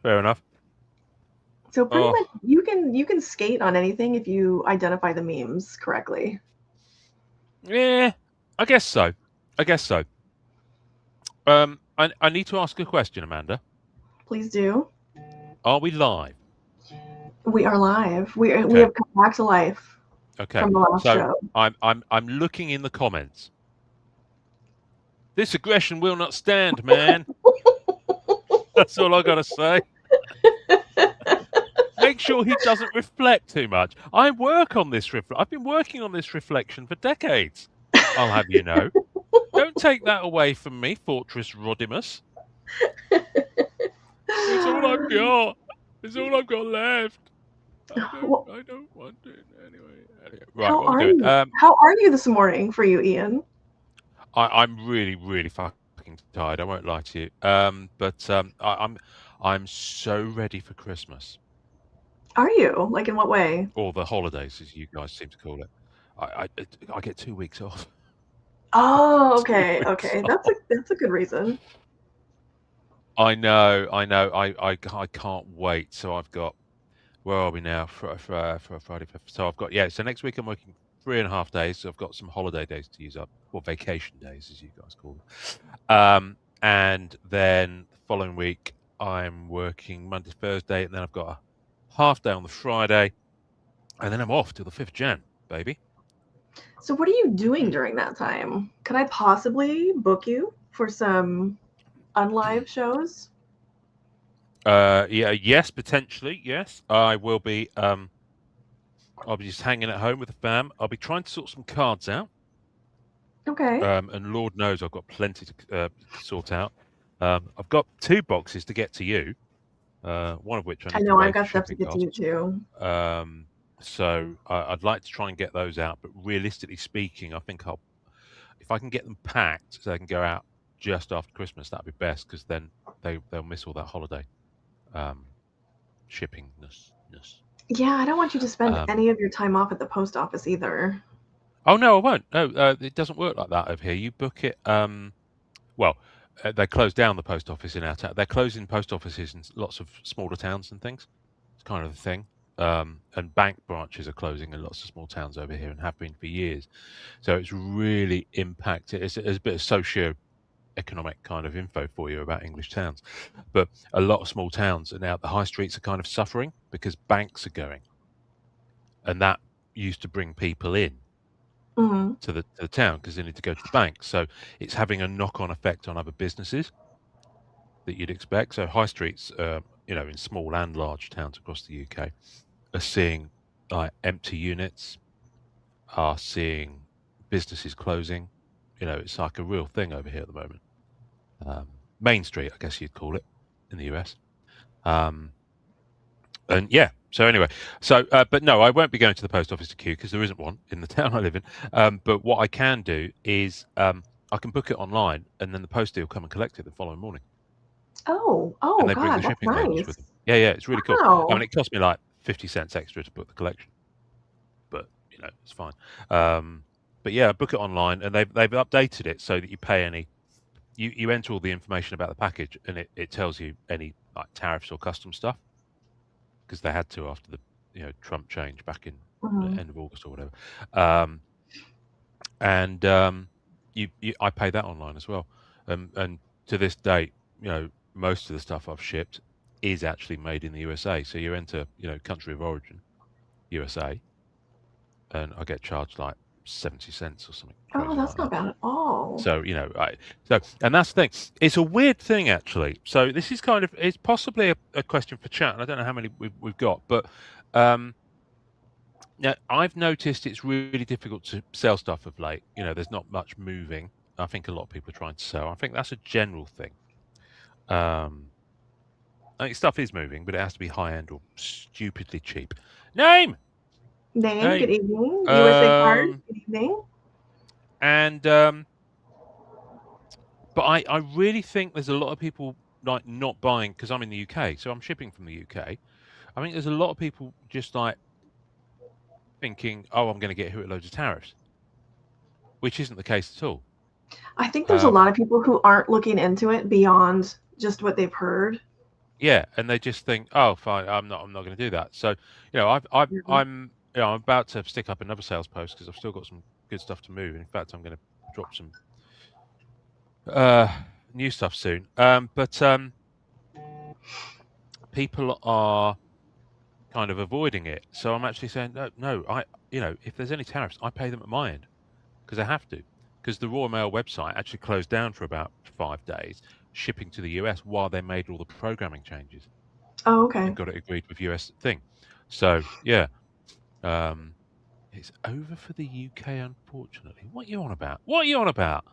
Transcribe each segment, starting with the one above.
Fair enough. So pretty Oh, much you can skate on anything if you identify the memes correctly. yeah, I guess so. I guess so. I need to ask a question, Amanda. Please do. Are we live? We are live. We Okay. have come back to life Okay. from the last So show. I'm looking in the comments. This aggression will not stand, man. That's all I gotta say. Make sure he doesn't reflect too much. I work on this I've been working on this reflection for decades. I'll have you know. Don't take that away from me, Fortress Rodimus. It's all I've got. It's all I've got left. Well, I don't want it anyway. Right, how what we are doing? you? How are you this morning for you, Ian? I'm really, really fucking tired. I won't lie to you. I'm so ready for Christmas Are you? Like in what way? or the holidays, as you guys seem to call it. I get 2 weeks off. Oh, 2 okay, weeks okay. That's a off. that's a good reason. I know, I know. I can't wait. So I've got where are we now? For Friday, so I've got So next week I'm working 3.5 days. So I've got some holiday days to use up, or vacation days, as you guys call them. And then the following week I'm working Monday, Thursday, and then I've got a half day on the Friday, and then I'm off till the 5th of Jan, baby. So what are you doing during that time? Could I possibly book you for some unlive shows? Yeah, yes, potentially, yes. I will be. I'll be just hanging at home with the fam. I'll be trying to sort some cards out. Okay. And Lord knows I've got plenty to sort out. I've got 2 boxes to get to you, one of which I I need to know I've pay for got stuff to shipping get to you costs. too. I'd like to try and get those out, but realistically speaking, I think if I can get them packed so they can go out just after Christmas, that'd be best because then they'll miss all that holiday um, shippingness. Yeah, I don't want you to spend Um, any of your time off at the post office either. oh no, I won't. No, it doesn't work like that over here. You book it. Well, they closed down the post office in our town. They're closing post offices in lots of smaller towns and things. It's kind of the thing. And bank branches are closing in lots of small towns over here and have been for years. So it's really impacted. It's a bit of socio-economic kind of info for you about English towns. But a lot of small towns and now the high streets are kind of suffering because banks are going. And that used to bring people in Hmm. to the town because they need to go to the bank. So it's having a knock-on effect on other businesses that you'd expect. So high streets, in small and large towns across the UK, are seeing empty units, are seeing businesses closing. It's like a real thing over here at the moment. Um, Main Street, I guess you'd call it in the US. Um, and yeah, so anyway, but no, I won't be going to the post office to queue because there isn't one in the town I live in. But what I can do is I can book it online, and then the postie will come and collect it the following morning. Oh, And oh they bring the God, that's shipping labels with nice. them. Yeah, yeah, it's really cool. I mean, Wow. it cost me like 50 cents extra to book the collection, but it's fine. Um, but yeah, book it online, and they've updated it so that you pay any. You enter all the information about the package, and it tells you any like tariffs or custom stuff because they had to after the Trump change back in the Hmm. end of August or whatever. Um, and I pay that online as well. And to this date, most of the stuff I've shipped is actually made in the USA. So you enter, country of origin, USA, and I get charged like 70 cents or something Oh, crazy like that's not that. bad at all. So and that's the thing. It's a weird thing actually. So this is it's possibly a question for chat, and I don't know how many we've got, but um, now, I've noticed it's really difficult to sell stuff of late. There's not much moving. I think a lot of people are trying to sell. I think that's a general thing. Um, I think stuff is moving, but it has to be high end or stupidly cheap. Name, Name, good name. evening. USA card, Um, good evening. and but I really think there's a lot of people like not buying because I'm in the UK, so I'm shipping from the UK. I think there's a lot of people just like thinking, oh, I'm going to get hit with loads of tariffs, which isn't the case at all. I think there's a lot Um, of people who aren't looking into it beyond just what they've heard. Yeah, and they just think, oh, fine, I'm not going to do that. So, Mhm. I'm about to stick up another sales post because I've still got some good stuff to move. In fact, I'm going to drop some uh, new stuff soon. But people are kind of avoiding it. So I'm actually saying, no, no, if there's any tariffs, I pay them at my end because I have to. Because the Royal Mail website actually closed down for about 5 days, shipping to the US while they made all the programming changes Oh, okay. and got it agreed with US thing. So yeah, um, it's over for the UK, unfortunately. What are you on about? What are you on about?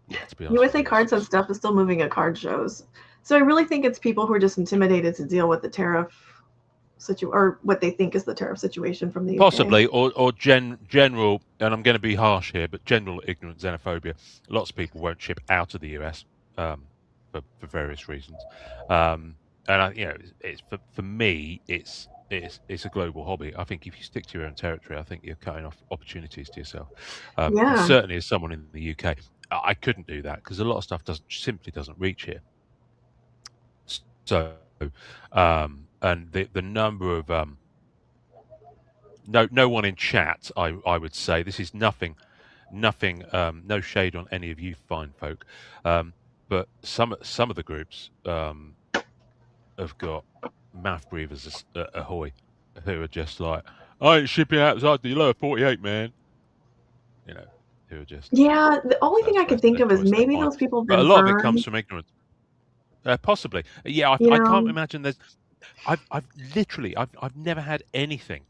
Yeah, to be honest with USA you, it's Cards and stuff is still moving at card shows. So I really think it's people who are just intimidated to deal with the tariff or what they think is the tariff situation from the UK. possibly, or general, and I'm going to be harsh here, but general ignorance, xenophobia. Lots of people won't ship out of the US um, for various reasons, and it's for me, it's a global hobby. I think if you stick to your own territory, I think you're cutting off opportunities to yourself. And Yeah. certainly, as someone in the UK, I couldn't do that because a lot of stuff simply doesn't reach here. So, and the number of no one in chat, I would say this is nothing, no shade on any of you fine folk, um, but some of the groups have got mouth breathers ahoy, who are just like, I ain't shipping outside the lower 48, man. You know, who are just Yeah, the only thing I can that's think their of is choice, not maybe mine. those people have But a been lot of it comes burned, from ignorance. Possibly, yeah. you I can't know. imagine there's. I've literally I've never had anything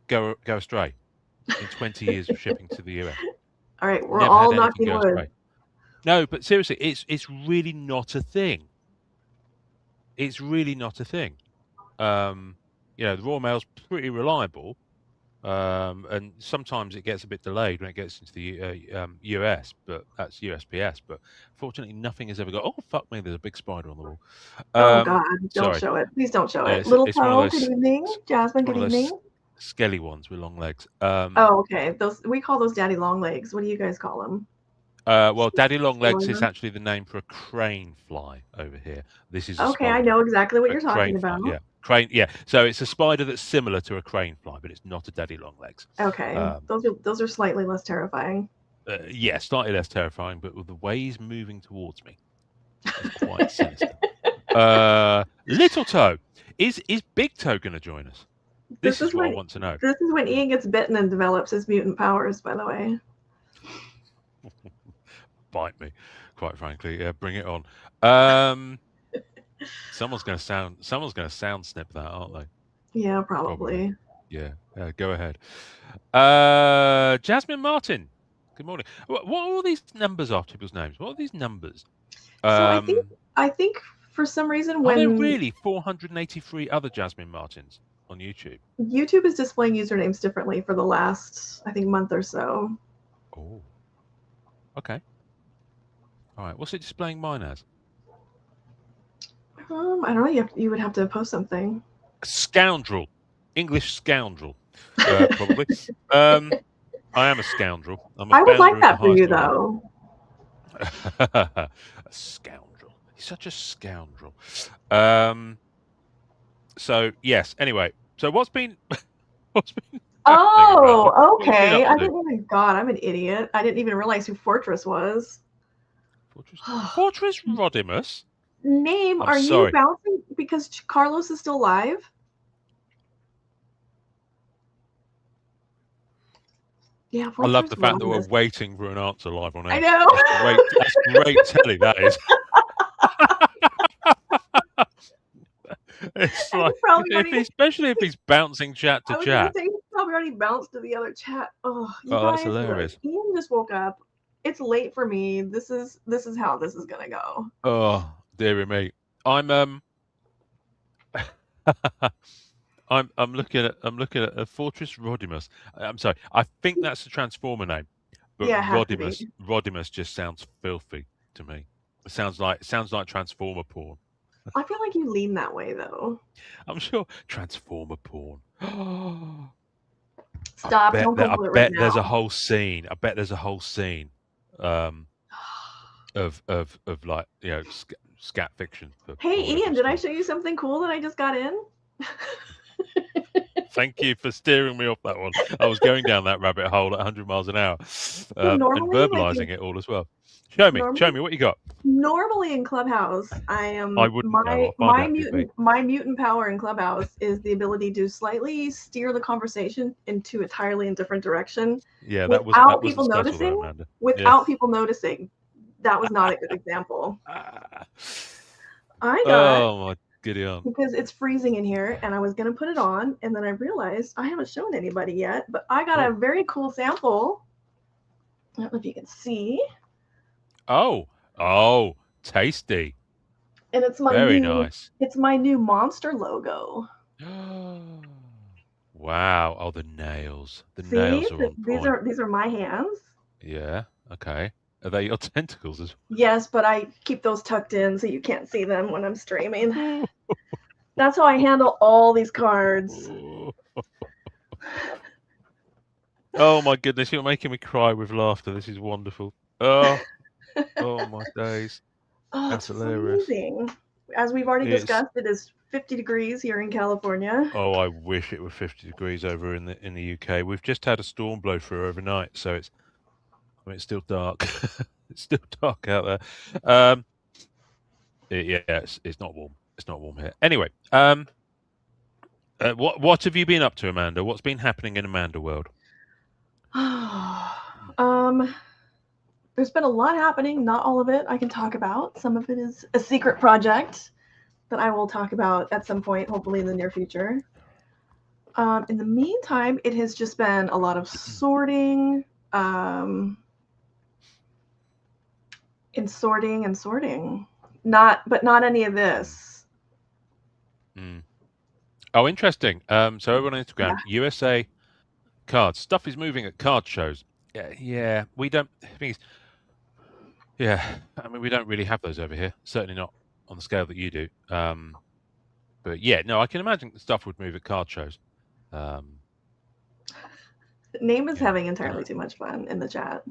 go astray in 20 years of shipping to the US. All right, we're Never had all anything knocking go wood. astray. No, but seriously, it's really not a thing. It's really not a thing. Um, the Royal Mail's pretty reliable, and sometimes it gets a bit delayed when it gets into the US, but that's USPS. But fortunately, nothing has ever got. Oh fuck me! There's a big spider on the wall. Oh God, don't Sorry, show it. Please don't show yeah, it. Little it's one of Toe, good those evening. Jasmine, one good of those evening. skelly ones with long legs. Oh, okay. Those we call those daddy long legs. What do you guys call them? Well, daddy long legs is Spoiler. actually the name for a crane fly over here. This is a Okay, I spider. know exactly what A you're crane talking fly, about. yeah. Crane, yeah. So it's a spider that's similar to a crane fly, but it's not a daddy long legs. Okay, Um, those are slightly less terrifying. yeah, slightly less terrifying, but with the way he's moving towards me is quite sinister. Little Toe, is Big Toe going to join us? This This is is what I when want to know. this is when Ian gets bitten and develops his mutant powers. By the way. Bite me, quite frankly. Yeah, bring it on. Um, someone's going to sound snip that, aren't they? Yeah, Probably. probably. Yeah. Go ahead. Jasmine Martin. Good morning. What are all these numbers after people's names? What are these numbers? So Um, I think for some reason are there when really 483 other Jasmine Martins on YouTube? YouTube is displaying usernames differently for the last I think month or so. Oh, okay. All right. What's it displaying mine as? I don't know. You would have to post something. Scoundrel. English scoundrel. Probably. I am a scoundrel. I'm a I would like bounder of the that for highest you order. though. A scoundrel. He's such a scoundrel. Um, so yes. Anyway, so what's been happening around? Oh, What have you been okay. up I to? didn't even. God, I'm an idiot. I didn't even realize who Fortress was. Fortress Rodimus. Name, I'm are you sorry. bouncing because Carlos is still live? Yeah, I love Fortress the fact that we're Rodimus. waiting for an answer live on I air. know. That's great. That's great telly. That is. It's And he like probably already. especially if he's bouncing chat to I was gonna chat. say he probably already bounced to the other chat. Oh, you Oh, that's guys, look, hilarious. Ian just woke up. It's late for me. This is how this is gonna go. Oh, dearie me. I'm I'm looking at a Fortress Rodimus. I'm sorry. I think that's the Transformer name, but Yeah, it has to be. Rodimus just sounds filthy to me. It sounds like Transformer porn. I feel like you lean that way though. I'm sure Transformer porn. Stop! Don't I Google it right bet there's a now. whole scene. Um, of like scat fiction for Hey, whatever Ian, it's did I called. show you something cool that I just got in? Thank you for steering me off that one. I was going down that rabbit hole at 100 miles an hour, So and normally, like verbalizing you, it all as well. Show me, normally, what you got. normally in Clubhouse, I I am wouldn't know. I'll find out if you beat. my mutant power in Clubhouse is the ability to slightly steer the conversation into entirely in different direction Yeah, that without wasn't people subtle though, noticing. Amanda. Yeah. Without people noticing, that was not a good example. Ah. I got Oh my giddy aunt. because it's freezing in here, and I was gonna put it on, and then I realized I haven't shown anybody yet, but I got a Oh. very cool sample. I don't know if you can see. Oh, tasty. And Very nice. it's my new monster logo. Wow. Oh, the nails. The See, nails are on point. these are my hands. Yeah. Okay. Are they your tentacles as Yes, but I keep those tucked in so you can't see them when I'm streaming. well? That's how I handle all these cards. Oh my goodness, you're making me cry with laughter. This is wonderful. Oh, oh my days. Oh, That's it's hilarious. freezing. As we've already It's discussed, it is 50 degrees here in California. oh, I wish it were 50 degrees over in the UK. We've just had a storm blow through overnight, so it's still dark. It's still dark out there. Yeah, it's not warm. It's not warm here. Anyway, what have you been up to, Amanda? What's been happening in Amanda world? There's been a lot happening. Not all of it I can talk about. Some of it is a secret project that I will talk about at some point, hopefully in the near future. In the meantime, it has just been a lot of sorting, and sorting. Not any of this. Mm. Oh, interesting. So everyone on Instagram, USA cards. Stuff is moving at card shows. Yeah, we don't. Yeah, I mean, we don't really have those over here. Certainly not on the scale that you do. But yeah, no, I can imagine that stuff would move at card shows. Name is having entirely too much fun in the chat.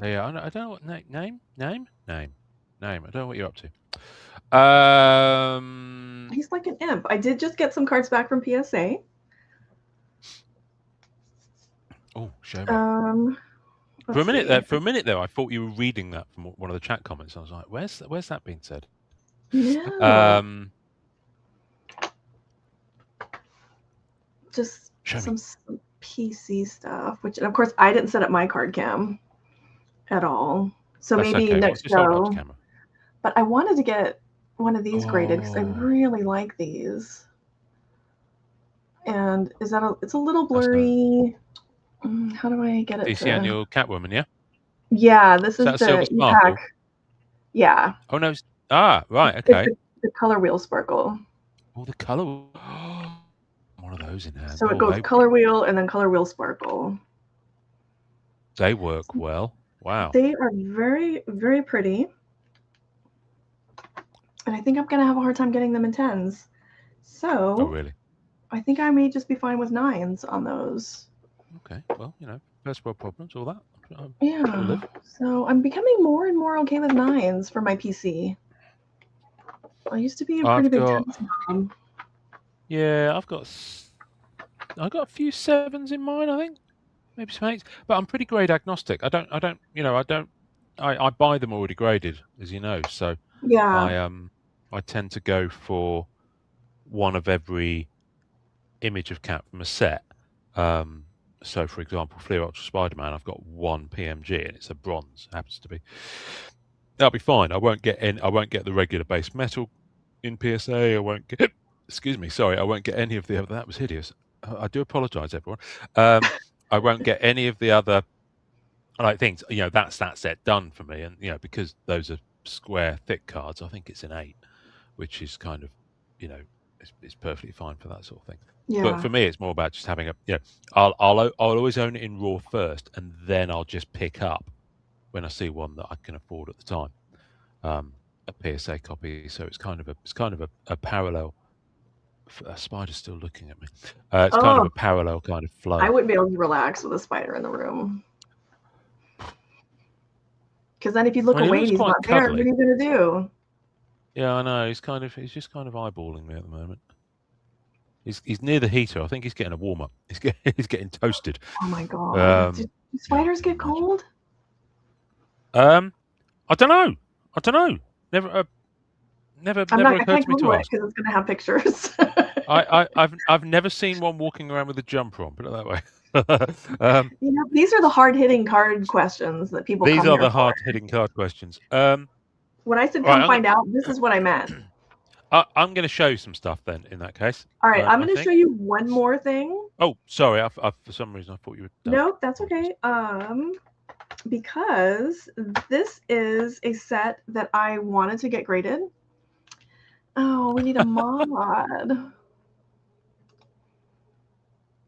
Yeah, I don't know what name. I don't know what you're up to. He's like an imp. I did just get some cards back from PSA. Oh, show me. For a minute there, I thought you were reading that from one of the chat comments. I was like, "Where's that being said?" Yeah. Just some PC stuff, which of course I didn't set up my card cam at all. So that's maybe okay. Next show. But I wanted to get one of these graded because I really like these. And it's a little blurry. How do I get it? DC Annual Catwoman, yeah. Yeah, this is the Silver Sparkle. Yeah. Oh no! Right, okay. It's the color wheel sparkle. Oh, the color. One of those in hand. So it goes color wheel and then color wheel sparkle. They work well. Wow. They are very, very pretty. And I think I'm gonna have a hard time getting them in 10s. So. Oh really? I think I may just be fine with 9s on those. Okay. Well, first world problems, all that. Yeah. So I'm becoming more and more okay with 9s for my PC. I used to be a pretty big 10s mom. Yeah, I've got a few 7s in mine, I think. Maybe some 8s. But I'm pretty grade agnostic. I buy them already graded, as you know. So yeah. I tend to go for one of every image of cat from a set. So, for example, Fleer Ultra Spider-Man, I've got one PMG and it's a bronze. Happens to be. That'll be fine. I won't get the regular base metal in PSA. I won't get. Excuse me. Sorry, I won't get any of the other. That was hideous. I do apologise, everyone. I won't get any of the other things. That's that set done for me, and because those are square thick cards, I think it's an 8, which is kind of, it's perfectly fine for that sort of thing. Yeah. But for me, it's more about just having I'll always own it in raw first, and then I'll just pick up when I see one that I can afford at the time, a PSA copy. So it's kind of a parallel. A spider's still looking at me. It's kind of a parallel kind of flow. I wouldn't be able to relax with a spider in the room. Because then if you look away and he's not there, what are you going to do? Yeah, I know. He's just kind of eyeballing me at the moment. He's near the heater. I think he's getting a warm up. He's getting toasted. Oh my god. Do Yeah, spiders can you get imagine? cold? Um, I don't know. I don't know. Never, never I occurred can't to me Google to it ask. because it's gonna have pictures. I've never seen one walking around with a jumper on. Put it that way. These are the hard hitting card questions that people These come are here the for. hard hitting card questions. When I said All right, come find out, this is what I meant. I'm going to show you some stuff then. In that case, All right, I'm I gonna show think. you one more thing. Oh, sorry. For some reason I thought you were done. Nope, that's Apologies. okay. Because this is a set that I wanted to get graded. Oh, we need a mod.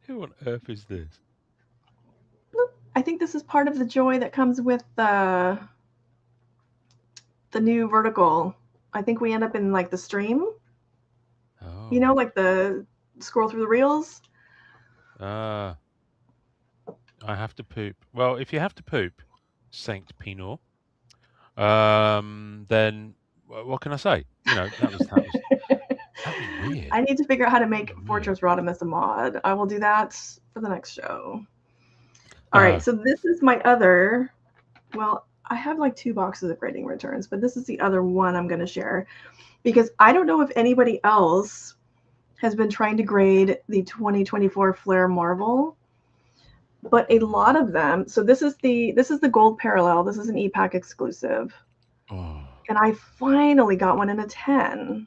Who on earth is this? I think this is part of the joy that comes with the new vertical. I think we end up in like the stream. Oh. Like the scroll through the reels. I have to poop. Well, if you have to poop, Saint Pinot, then what can I say? That was weird. I need to figure out how to That make was weird. Fortress Rodimus a mod. I will do that for the next show. All right, so this is my other. Well, I have like 2 boxes of grading returns, but this is the other one I'm going to share because I don't know if anybody else has been trying to grade the 2024 Flair Marvel, but a lot of them. So this is the gold parallel. This is an EPAC exclusive, Oh. and I finally got one in a 10.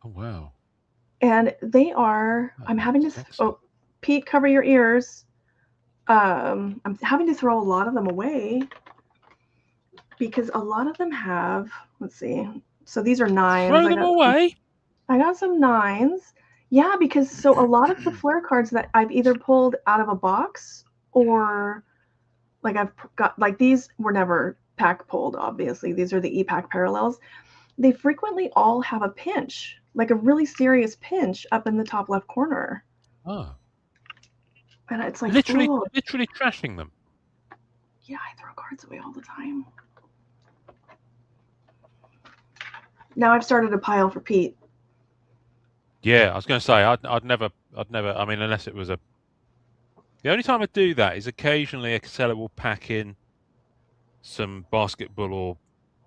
Oh wow. And they are. That I'm having looks to. sexy. Oh, Pete, cover your ears. I'm having to throw a lot of them away because a lot of them have. Let's see. So these are nines. Throw them away. I got some nines. Yeah, because so a lot of the flare cards that I've either pulled out of a box or like I've got like these were never pack pulled. Obviously, these are the e-pack parallels. They frequently all have a pinch, like a really serious pinch up in the top left corner. Oh. And it's like, Literally, oh, literally trashing them. yeah, I throw cards away all the time. Now I've started a pile for Pete. Yeah, I was going to say I'd never. I mean, unless it was a. The only time I do that is occasionally a seller will pack in some basketball or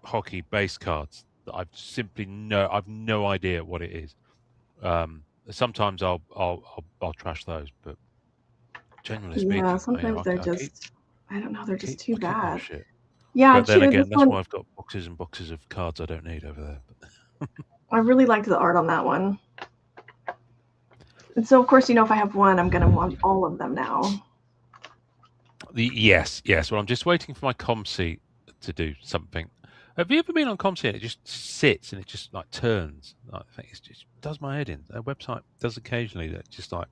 hockey base cards that I've no idea what it is. Sometimes I'll trash those, but generally Yeah, speaking, sometimes they're I keep just, I don't know, they're just too I keep my bad. shit. Yeah, But then Chew, this again, that's one, why I've got boxes and boxes of cards I don't need over there. I really liked the art on that one. And so, of course, if I have one, I'm going to want all of them now. Yes. Well, I'm just waiting for my ComC to do something. Have you ever been on ComC and it just sits and it just like turns? I think it just does my head in. Their website does occasionally that. Just like,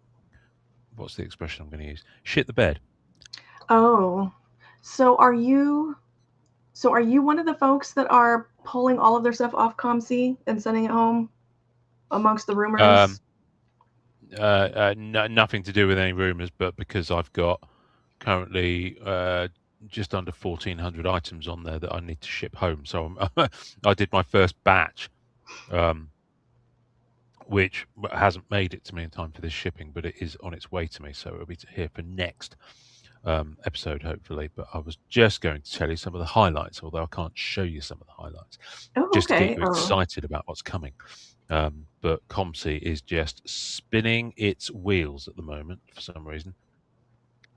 what's the expression I'm going to use? Shit the bed. Oh, so are you one of the folks that are pulling all of their stuff off ComC and sending it home amongst the rumors? Nothing to do with any rumors, but because I've got currently just under 1,400 items on there that I need to ship home. So I did my first batch, which hasn't made it to me in time for this shipping, but it is on its way to me. So it'll be here for next episode, hopefully. But I was just going to tell you some of the highlights, although I can't show you some of the highlights, Oh, just to get okay. you excited about what's coming. But ComC is just spinning its wheels at the moment for some reason.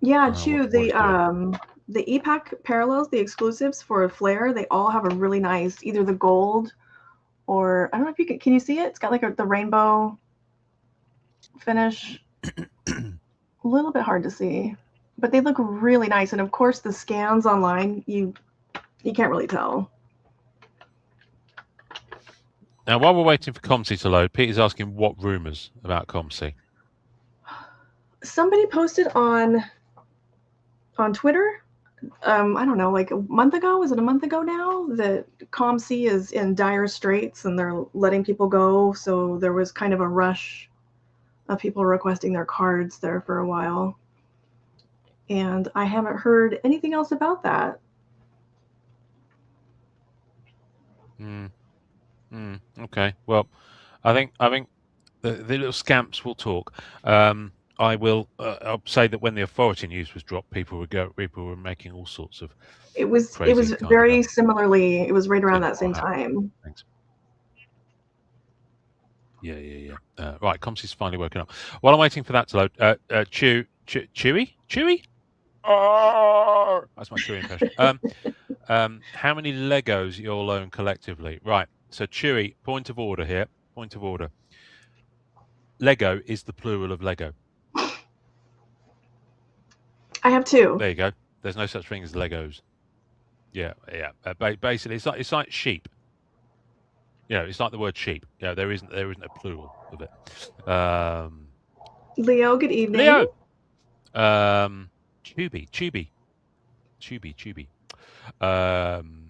Yeah, Chew, What it's doing. The EPAC parallels, the exclusives for Flare, they all have a really nice, either the gold or I don't know if you can you see it? It's got like the rainbow finish. A little bit hard to see, but they look really nice. And of course, the scans online, you can't really tell. Now, while we're waiting for ComC to load, Peter's asking what rumors about ComC. Somebody posted on Twitter. I don't know, like a month ago. Is it a month ago now that ComC is in dire straits and they're letting people go? So there was kind of a rush of people requesting their cards there for a while. And I haven't heard anything else about that. Okay. Well, I think the little scamps will talk. I will. I'll say that when the authority news was dropped, people were making all sorts of It was crazy kind of very similarly. It was right around that tinfoil same hat time. things. Yeah, yeah, yeah. Right, Comsy's finally woken up. While I'm waiting for that to load, Chewy. Oh, that's my Chewy impression. How many Legos you all own collectively? Right. So Chewy, point of order here. Point of order. Lego is the plural of Lego. I have two. There you go. There's no such thing as Legos. Yeah, yeah. Basically, it's like sheep. It's like the word sheep. There isn't a plural of it. Leo, good evening. Leo. Tubi.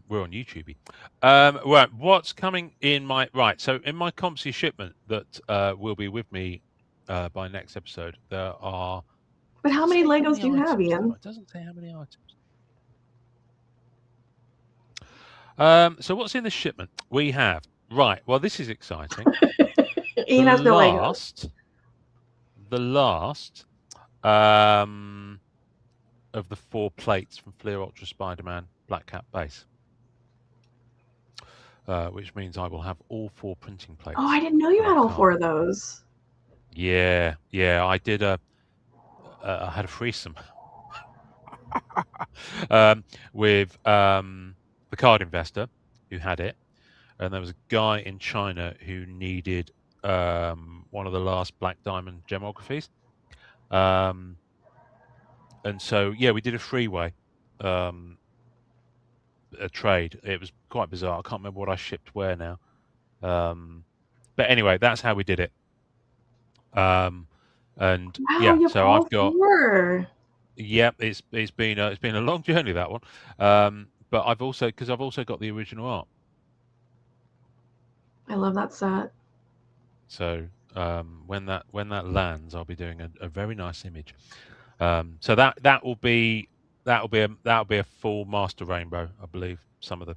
We're on YouTube. Right. What's coming in my right? So in my Compsy shipment that will be with me by next episode, there are. But Does how it many say how Legos many do you have, items there Ian? are? It doesn't say how many items. So what's in the shipment? We have right. Well, this is exciting. The Ian has no Legos. last, the last um, of the 4 plates from Fleer Ultra Spider-Man Black Cat base, which means I will have all 4 printing Oh, I plates didn't know you for had that all four card. of those. Yeah, yeah. I had a threesome with the card investor who had it, and there was a guy in China who needed one of the last Black Diamond gemographies. And so, yeah, we did a freeway a trade. It was quite bizarre. I can't remember what I shipped where now. But anyway, that's how we did it. And Wow, yeah, you have so all I've got. four. Yep, it's been a long journey, that one. But I've also got the original art. I love that set. So when that lands, I'll be doing a very nice image. So that'll be a full master rainbow, I believe some of the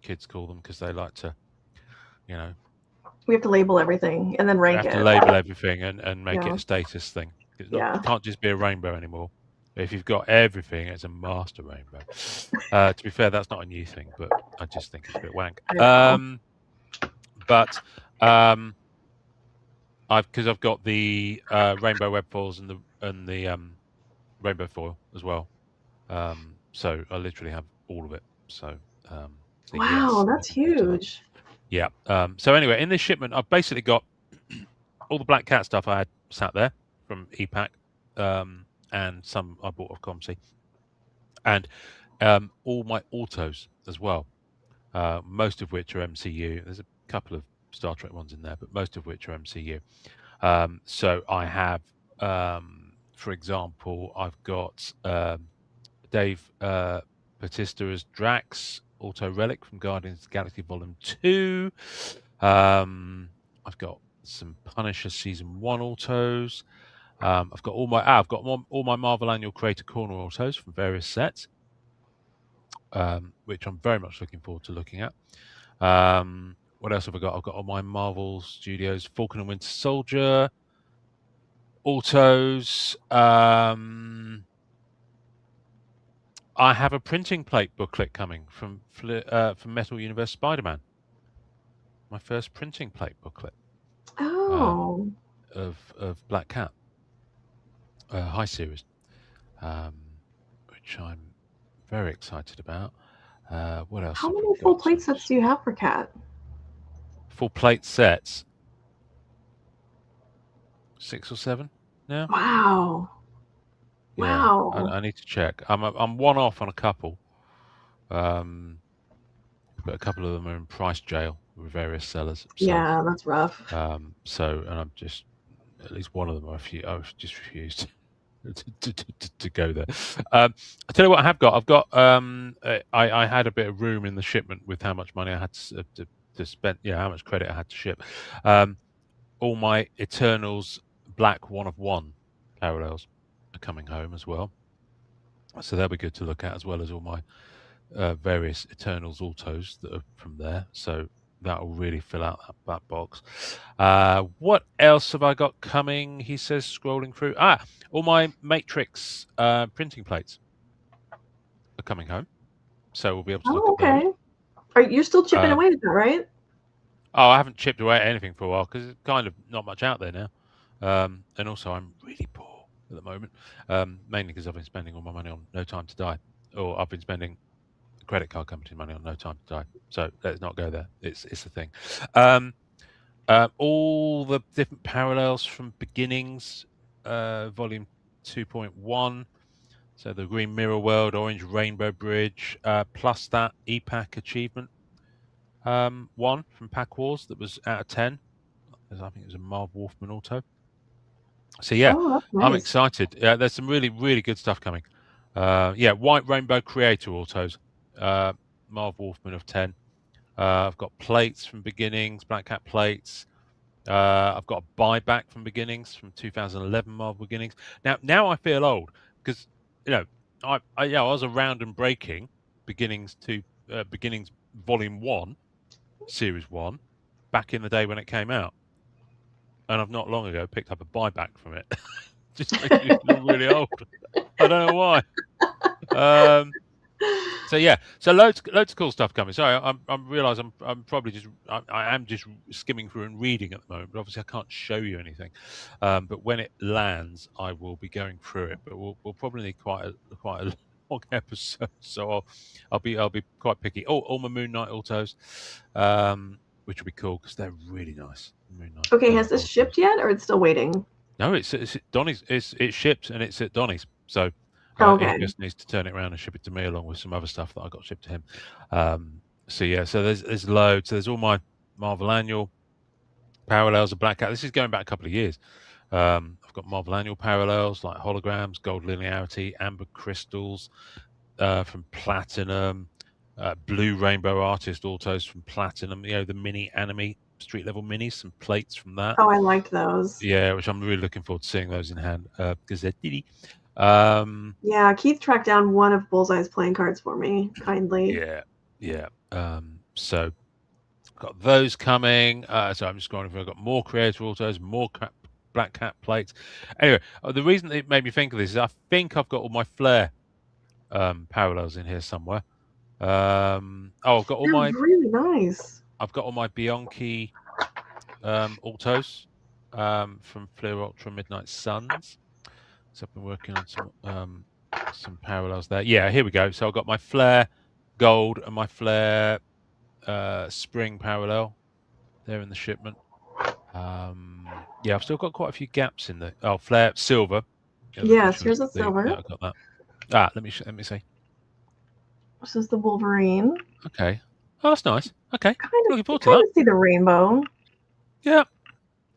kids call them, because they like to, you know, We have to label everything and then they rank have to it. label everything and make it Yeah, a status thing. It's not yeah. can't just be a rainbow anymore. If you've got everything, it's a master rainbow. To be fair, that's not a new thing, but I just think it's a bit wank. I know. But um, I've got the rainbow web foils and the rainbow foil as well. So I literally have all of it. So Wow, yes, that's looking forward to that. huge. Yeah. So anyway, in this shipment, I've basically got all the Black Cat stuff I had sat there from EPAC, and some I bought off Comsy, and all my autos as well. Most of which are MCU. There's a couple of Star Trek ones in there, but most of which are MCU. So I have, for example, I've got Dave Bautista as Drax, Auto Relic from Guardians of the Galaxy Volume 2. I've got some Punisher Season 1 autos. I've got all my Marvel Annual Creator Corner autos from various sets, which I'm very much looking forward to looking at. What else have I got? I've got all my Marvel Studios Falcon and Winter Soldier autos. I have a printing plate booklet coming from Metal Universe Spider-Man. My first printing plate booklet Oh, of Black Cat High Series, um, which I'm very excited about. What else how have we many full got? plate sets do you have for Cat? Full plate sets, 6 or 7 now. Wow, Yeah, wow. I need to check. I'm one off on a couple, um, but a couple of them are in price jail with various sellers. So, Yeah, that's rough. and I'm just at least one of them. I've just refused to go there. I tell you what, I have got. I've got. I had a bit of room in the shipment with how much money I had to spend. Yeah, how much credit I had to ship. All my Eternals Black 1 of 1 parallels are coming home as well, so they'll be good to look at, as well as all my various Eternals autos that are from there. So that'll really fill out that box. What else have I got coming? He says, scrolling through. All my Matrix printing plates are coming home, so we'll be able to look Oh, at those. okay. Are you still chipping Um, away at that, right? oh, I haven't chipped away at anything for a while because it's kind of not much out there now. And also, I'm really poor at the moment, mainly because I've been spending all my money on No Time to Die, or I've been spending the credit card company money on No Time to Die. So let's not go there. It's the thing. All the different parallels from Beginnings, volume 2.1. So the Green Mirror World, Orange Rainbow Bridge, plus that EPAC achievement one from Pack Wars that was out of 10. I think it was a Marv Wolfman auto. So yeah, Oh, that's I'm nice. excited. There's some really, really good stuff coming. White Rainbow Creator autos, Marv Wolfman of 10. I've got plates from Beginnings, Black Cat plates. I've got a buyback from Beginnings from 2011 Marvel Beginnings. Now I feel old because I was around and breaking Beginnings Beginnings Volume 1, Series 1, back in the day when it came out, and I've not long ago picked up a buyback from it. Just makes me feel really old. I don't know why. So yeah, so loads of cool stuff coming. Sorry, I realise I'm probably just I am just skimming through and reading at the moment, but obviously I can't show you anything. But when it lands, I will be going through it. But we'll probably need quite a long episode, so I'll be quite picky. All my Moon Knight autos, which will be cool because they're really nice. Moon Knight Okay, has this autos. shipped yet, or it's still waiting? No, it's at Donny's. It's shipped and it's at Donny's. So he Okay. just needs to turn it around and ship it to me along with some other stuff that I got shipped to him. So there's loads. So there's all my Marvel Annual parallels of Black Cat. This is going back a couple of years. I've got Marvel Annual parallels like holograms, gold linearity, amber crystals from Platinum, blue rainbow artist autos from Platinum. The mini anime street level minis, some plates from that. Oh, I liked those. Yeah, which I'm really looking forward to seeing those in hand because they're diddy. Yeah, Keith tracked down one of Bullseye's playing cards for me kindly. Yeah. So got those coming. So I'm just going through. I've got more creator autos, more Black Cat plates. Anyway, the reason it made me think of this is I think I've got all my Flare parallels in here somewhere. I've got all They're my really nice. Bianchi autos from Flare Ultra Midnight Suns. So I've been working on some parallels there. Yeah, here we go. So I've got my Flare Gold and my Flare Spring parallel there in the shipment. I've still got quite a few gaps in the Flare Silver. Yes, here's a silver. Yeah, I got that. Let me see. This is the Wolverine. Okay. Oh, that's nice. Okay. Looking forward to Kind that. of see the rainbow. Yeah.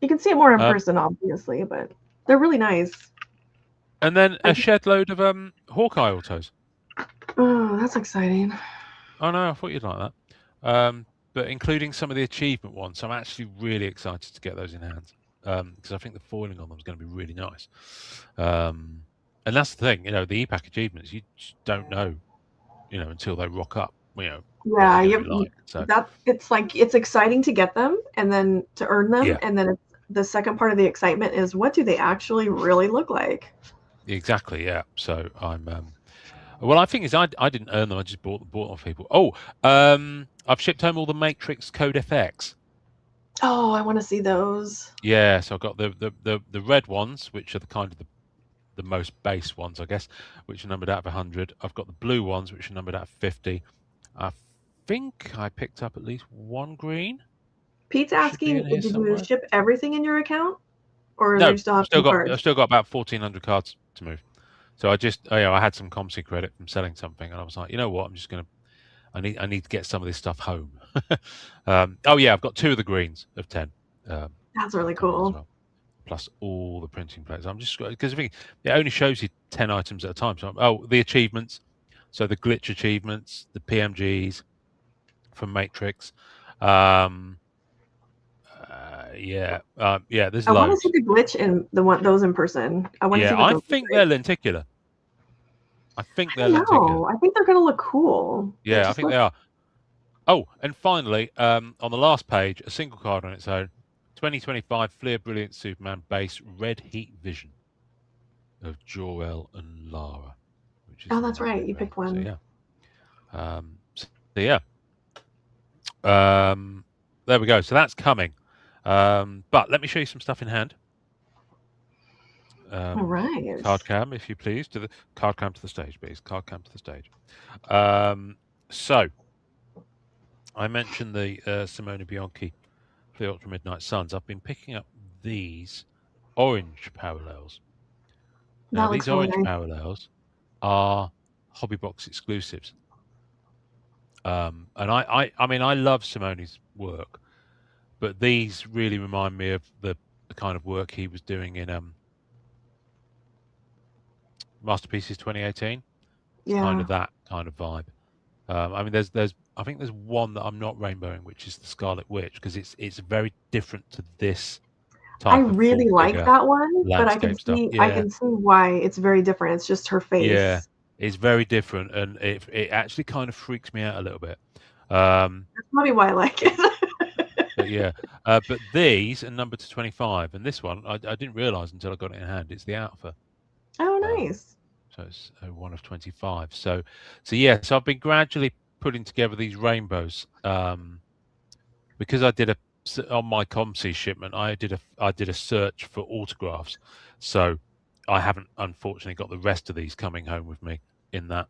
You can see it more in person, obviously, but they're really nice. And then a shed load of Hawkeye autos. Oh, that's exciting. Oh no, I thought you'd like that. But including some of the achievement ones, so I'm actually really excited to get those in hand because I think the foiling on them is going to be really nice. And that's the thing, the EPAC achievements, you just don't know, until they rock up, Yeah, what they're going to be like. So it's exciting to get them and then to earn them, yeah, and then the second part of the excitement is what do they actually really look like? exactly. Yeah. So I'm. Well, I think is I didn't earn them. I just bought them off people. I've shipped home all the Matrix Code FX. Oh, I want to see those. Yeah, so I've got the red ones, which are the kind of the most base ones, I guess, which are numbered out of 100. I've got the blue ones, which are numbered out of 50. I think I picked up at least one green. Pete's asking, did you ship everything in your account, or No, do you still have some cards? I've still got about 1,400 cards to move. So I had some ComC credit from selling something, and I was like, you know what, I'm just gonna. I need to get some of this stuff home. I've got 2 of the greens of 10. That's really cool. Well, plus all the printing plates. I'm just because I think it only shows you 10 items at a time. So the achievements, so the glitch achievements, the PMGs from Matrix. There's loads. I want to see the glitch in those in person. I want to see. I think they're lenticular. I think they're lenticular. I think they're going to look cool. Yeah, I think they are. Oh, and finally, on the last page, a single card on its own, 2025 Fleer Brilliant Superman base Red Heat Vision of Jor-El and Lara, which is Oh, the that's name of right. the You variant. picked So one. yeah, yeah, there we go. So that's coming. But let me show you some stuff in hand. All right. Card cam, if you please, to the card cam to the stage, please. Card cam to the stage. So I mentioned the Simone Bianchi for the Ultra Midnight Suns. I've been picking up these orange parallels. Now, That looks these really orange nice. parallels are Hobbybox exclusives. And I mean, I love Simone's work, but these really remind me of the kind of work he was doing in Masterpieces 2018. It's kind Yeah. of that kind of vibe. I mean, I think there's one that I'm not rainbowing, which is the Scarlet Witch, because it's very different to this I type of full really like figure that one, but landscape stuff. I Yeah, can see why it's very different. It's just her yeah, face. it's very different, and it actually kind of freaks me out a little bit. Um, That's probably why I like it. but yeah, but these are numbered to 25, and this one I didn't realise until I got it in hand. It's the Alpha. Oh, Um, nice. so it's one of 25. So yeah, so I've been gradually putting together these rainbows. Because I did on my ComC shipment, I did a search for autographs, so I haven't unfortunately got the rest of these coming home with me in that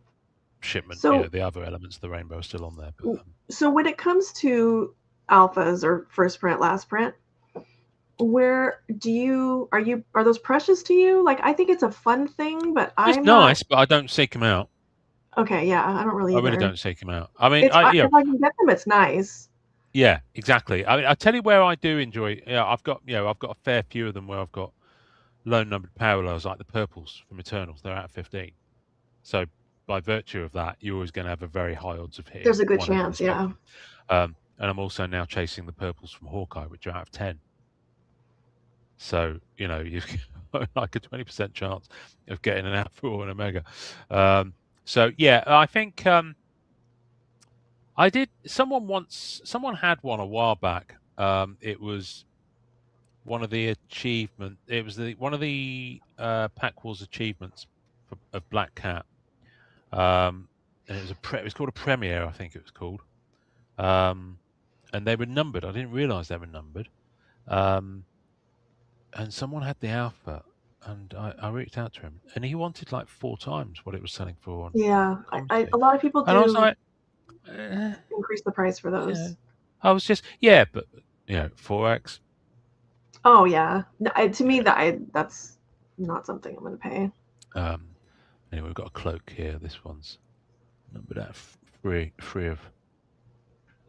shipment. You know, So, the other elements of the rainbow are still on there, but so when it comes to alphas or first print, last print, where are those precious to you? Like, I think it's a fun thing, but it's I'm not. nice. But I don't seek them out. Okay, yeah, I don't really I really either. don't seek them out. I mean, It's if I can get them, it's nice. yeah, exactly. I mean, I tell you where I do enjoy. Yeah, I've got a fair few of them where I've got low numbered parallels, like the purples from Eternals. They're out of 15. So by virtue of that, you're always going to have a very high odds of hitting There's a good one end of the chance, yeah. spectrum. And I'm also now chasing the purples from Hawkeye, which are out of 10. So, you know, you've got like a 20% chance of getting an alpha or an omega. So, yeah, I think I did. Someone had one a while back. It was one of the achievement. It was one of the Pack Wars achievements of Black Cat. And it was called a premiere, I think it was called. And they were numbered. I didn't realize they were numbered. And someone had the alpha, and I reached out to him, and he wanted like 4 times what it was selling for Yeah, on ComC. a lot of people And I was do like, eh, increase the price for yeah. those. I was just, yeah, but 4x. Oh yeah, no, to me that's not something I'm gonna pay. Anyway, we've got a cloak here. This one's numbered at free of.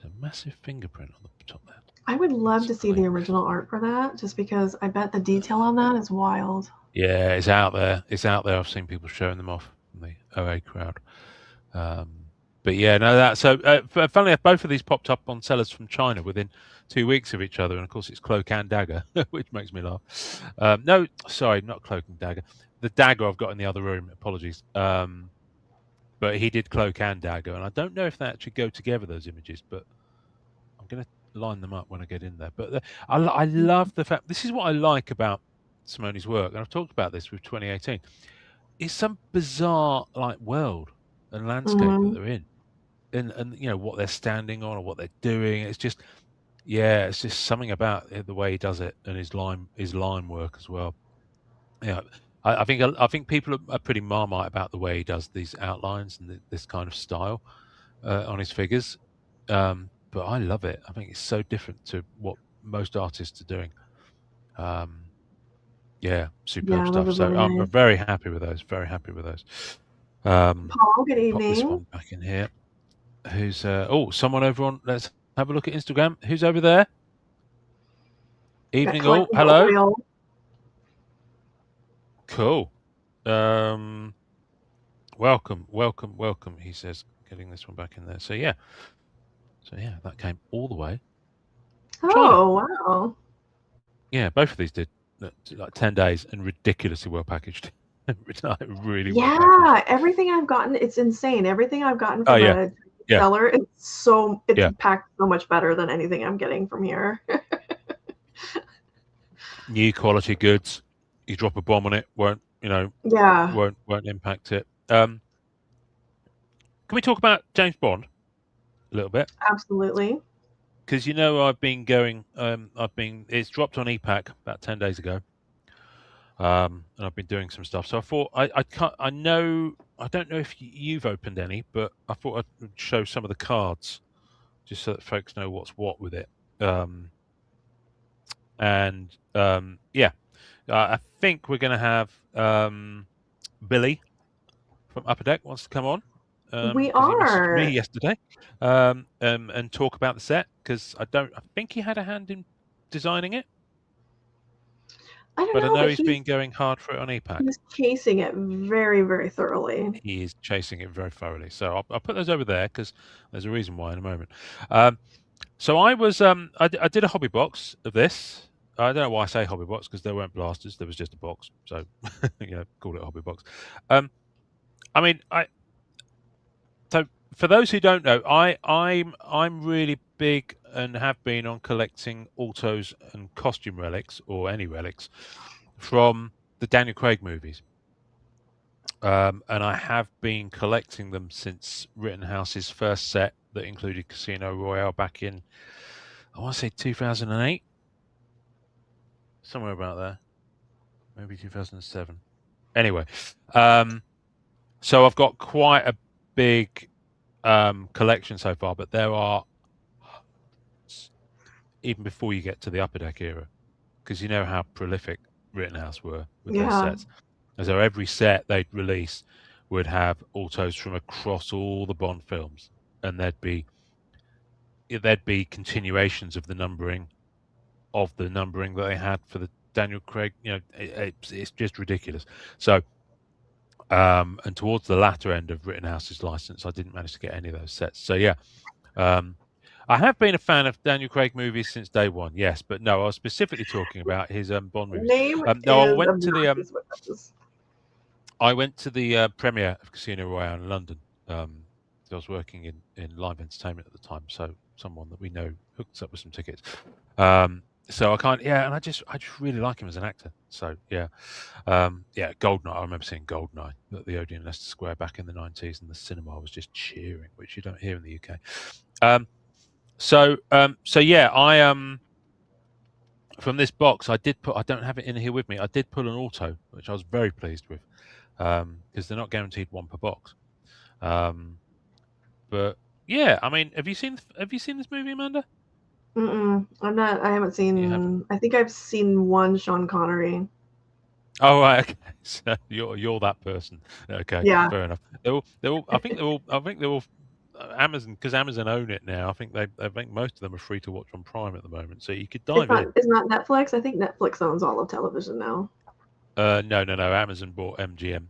There's a massive fingerprint on the top there. I would love That's to see the annoying. original art for that, just because I bet the detail on that is wild. Yeah, it's out there. It's out there. I've seen people showing them off from the OA crowd. But yeah, no, that. So, funnily enough, both of these popped up on sellers from China within 2 weeks of each other, and of course, it's Cloak and Dagger, which makes me laugh. No, sorry, not Cloak and Dagger. The Dagger I've got in the other room. Apologies. But he did Cloak and Dagger, and I don't know if they actually go together, those images, but I'm going to line them up when I get in there. But I love the fact. This is what I like about Simone's work, and I've talked about this with 2018. It's some bizarre like world and landscape that Mm-hmm. they're in, and you know what they're standing on or what they're doing. It's just it's just something about the way he does it and his line work as well. Yeah, I think people are pretty marmite about the way he does these outlines and this kind of style on his figures. But I love it. I think it's so different to what most artists are doing. Yeah, superb Yeah, those stuff. are So really I'm nice. very happy with those. Very happy with those. Paul, good Pop this evening. one back in here. Who's someone over on? Let's have a look at Instagram. Who's over there? Got Evening all. collecting the Hello. oil. Cool. Welcome. He says, getting this one back in there. So yeah, that came all the way from China. Oh wow. Yeah, both of these did like 10 days and ridiculously well packaged. Like, really well packaged. Yeah, everything I've gotten, it's insane. Everything I've gotten Oh from yeah, a Yeah, stellar. It's yeah. packed so much better than anything I'm getting from here. New quality goods. You drop a bomb on it, won't Yeah, won't impact it. Can we talk about James Bond a little bit? absolutely. Because it's dropped on EPAC about 10 days ago, and I've been doing some stuff. So I thought I can't I know I don't know if you've opened any, but I thought I'd show some of the cards just so that folks know what's what with it. And yeah, I think we're going to have Billy from Upper Deck wants to come on We because he messaged me are. yesterday and talk about the set because I think he had a hand in designing it, I don't but I know, know but he's been going hard for it on EPAC. he's chasing it very, very thoroughly. He is chasing it very thoroughly. So I'll put those over there because there's a reason why in a moment. So I did a hobby box of this. I don't know why I say hobby box because there weren't blasters. There was just a box. So call it a hobby box. I mean, so for those who don't know, I'm really big and have been on collecting autos and costume relics or any relics from the Daniel Craig movies. And I have been collecting them since Rittenhouse's first set that included Casino Royale back in, I want to say 2008, somewhere about there, maybe 2007. Anyway, so I've got quite a big collection so far, but there are even before you get to the Upper Deck era, because you know how prolific Rittenhouse were with their Yeah. sets. And so every set they'd release would have autos from across all the Bond films, and there'd be continuations of the numbering that they had for the Daniel Craig. It's just ridiculous. So, and towards the latter end of Rittenhouse's license, I didn't manage to get any of those sets. So yeah, I have been a fan of Daniel Craig movies since day one. Yes, but no, I was specifically talking about his Bond movies. Name No, is obnoxious with those. I went to the premiere of Casino Royale in London. I was working in live entertainment at the time, so someone that we know hooked us up with some tickets. So I can't, yeah, and I just really like him as an actor. So yeah, yeah, Goldeneye. I remember seeing Goldeneye at the Odeon Leicester Square back in the 90s, and the cinema was just cheering, which you don't hear in the UK. So yeah, from this box, I don't have it in here with me. I did pull an auto, which I was very pleased with, because they're not guaranteed one per box. But yeah, I mean, have you seen this movie, Amanda? I'm not. I haven't You haven't. seen. I think I've seen one Sean Connery. Oh right, okay. So you're that person. Okay, Yeah. fair enough. They're all. I think they're all Amazon, because Amazon own it now. I think most of them are free to watch on Prime at the moment, so you could dive in. It's not Netflix. I think Netflix owns all of television now. No. Amazon bought MGM.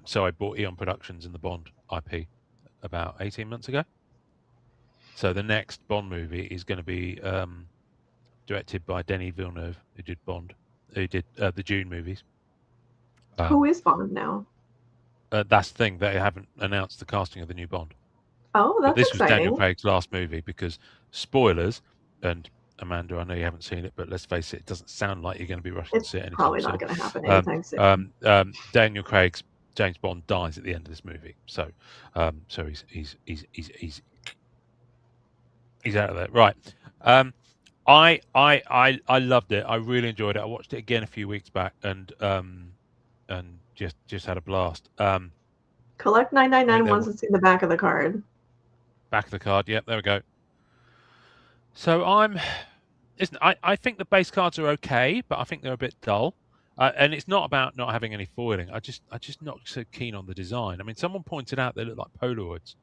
So I bought Eon Productions and the Bond IP about 18 months ago. So the next Bond movie is going to be directed by Denis Villeneuve, who did Bond, who did the Dune movies. Who is Bond now? That's the thing, they haven't announced the casting of the new Bond. Oh, But that's this was Daniel exciting. Craig's last movie because, spoilers, and Amanda, I know you haven't seen it, but let's face it, it doesn't sound like you're going to be rushing to It's see it anytime probably soon. not going to happen anytime soon. Daniel Craig's James Bond dies at the end of this movie, so he's out of there, right? I loved it. I really enjoyed it. I watched it again a few weeks back, and just had a blast. Collect 999 once and see the back of the card. Back of the card. Yep, there we go. So I think the base cards are okay, but I think they're a bit dull. And it's not about not having any foiling. I just not so keen on the design. I mean, someone pointed out they look like Polaroids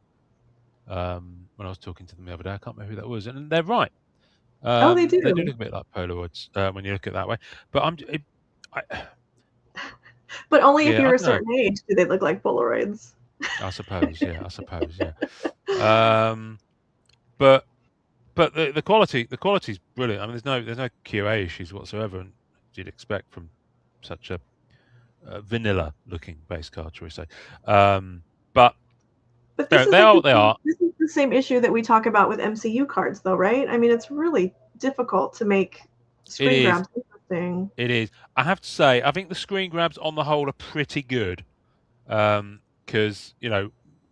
when I was talking to them the other day. I can't remember who that was, and they're right. They do. They do look a bit like Polaroids when you look at it that way. But but only if yeah, I you're a don't know. certain age do they look like Polaroids. I suppose, yeah. But the quality's brilliant. I mean, there's no QA issues whatsoever, and you'd expect from such a vanilla looking base card, shall we say? But But this is they like are what they are. This is the same issue that we talk about with MCU cards, though, right? I mean, it's really difficult to make It screen is. grabs interesting. It is. I have to say, I think the screen grabs on the whole are pretty good. Because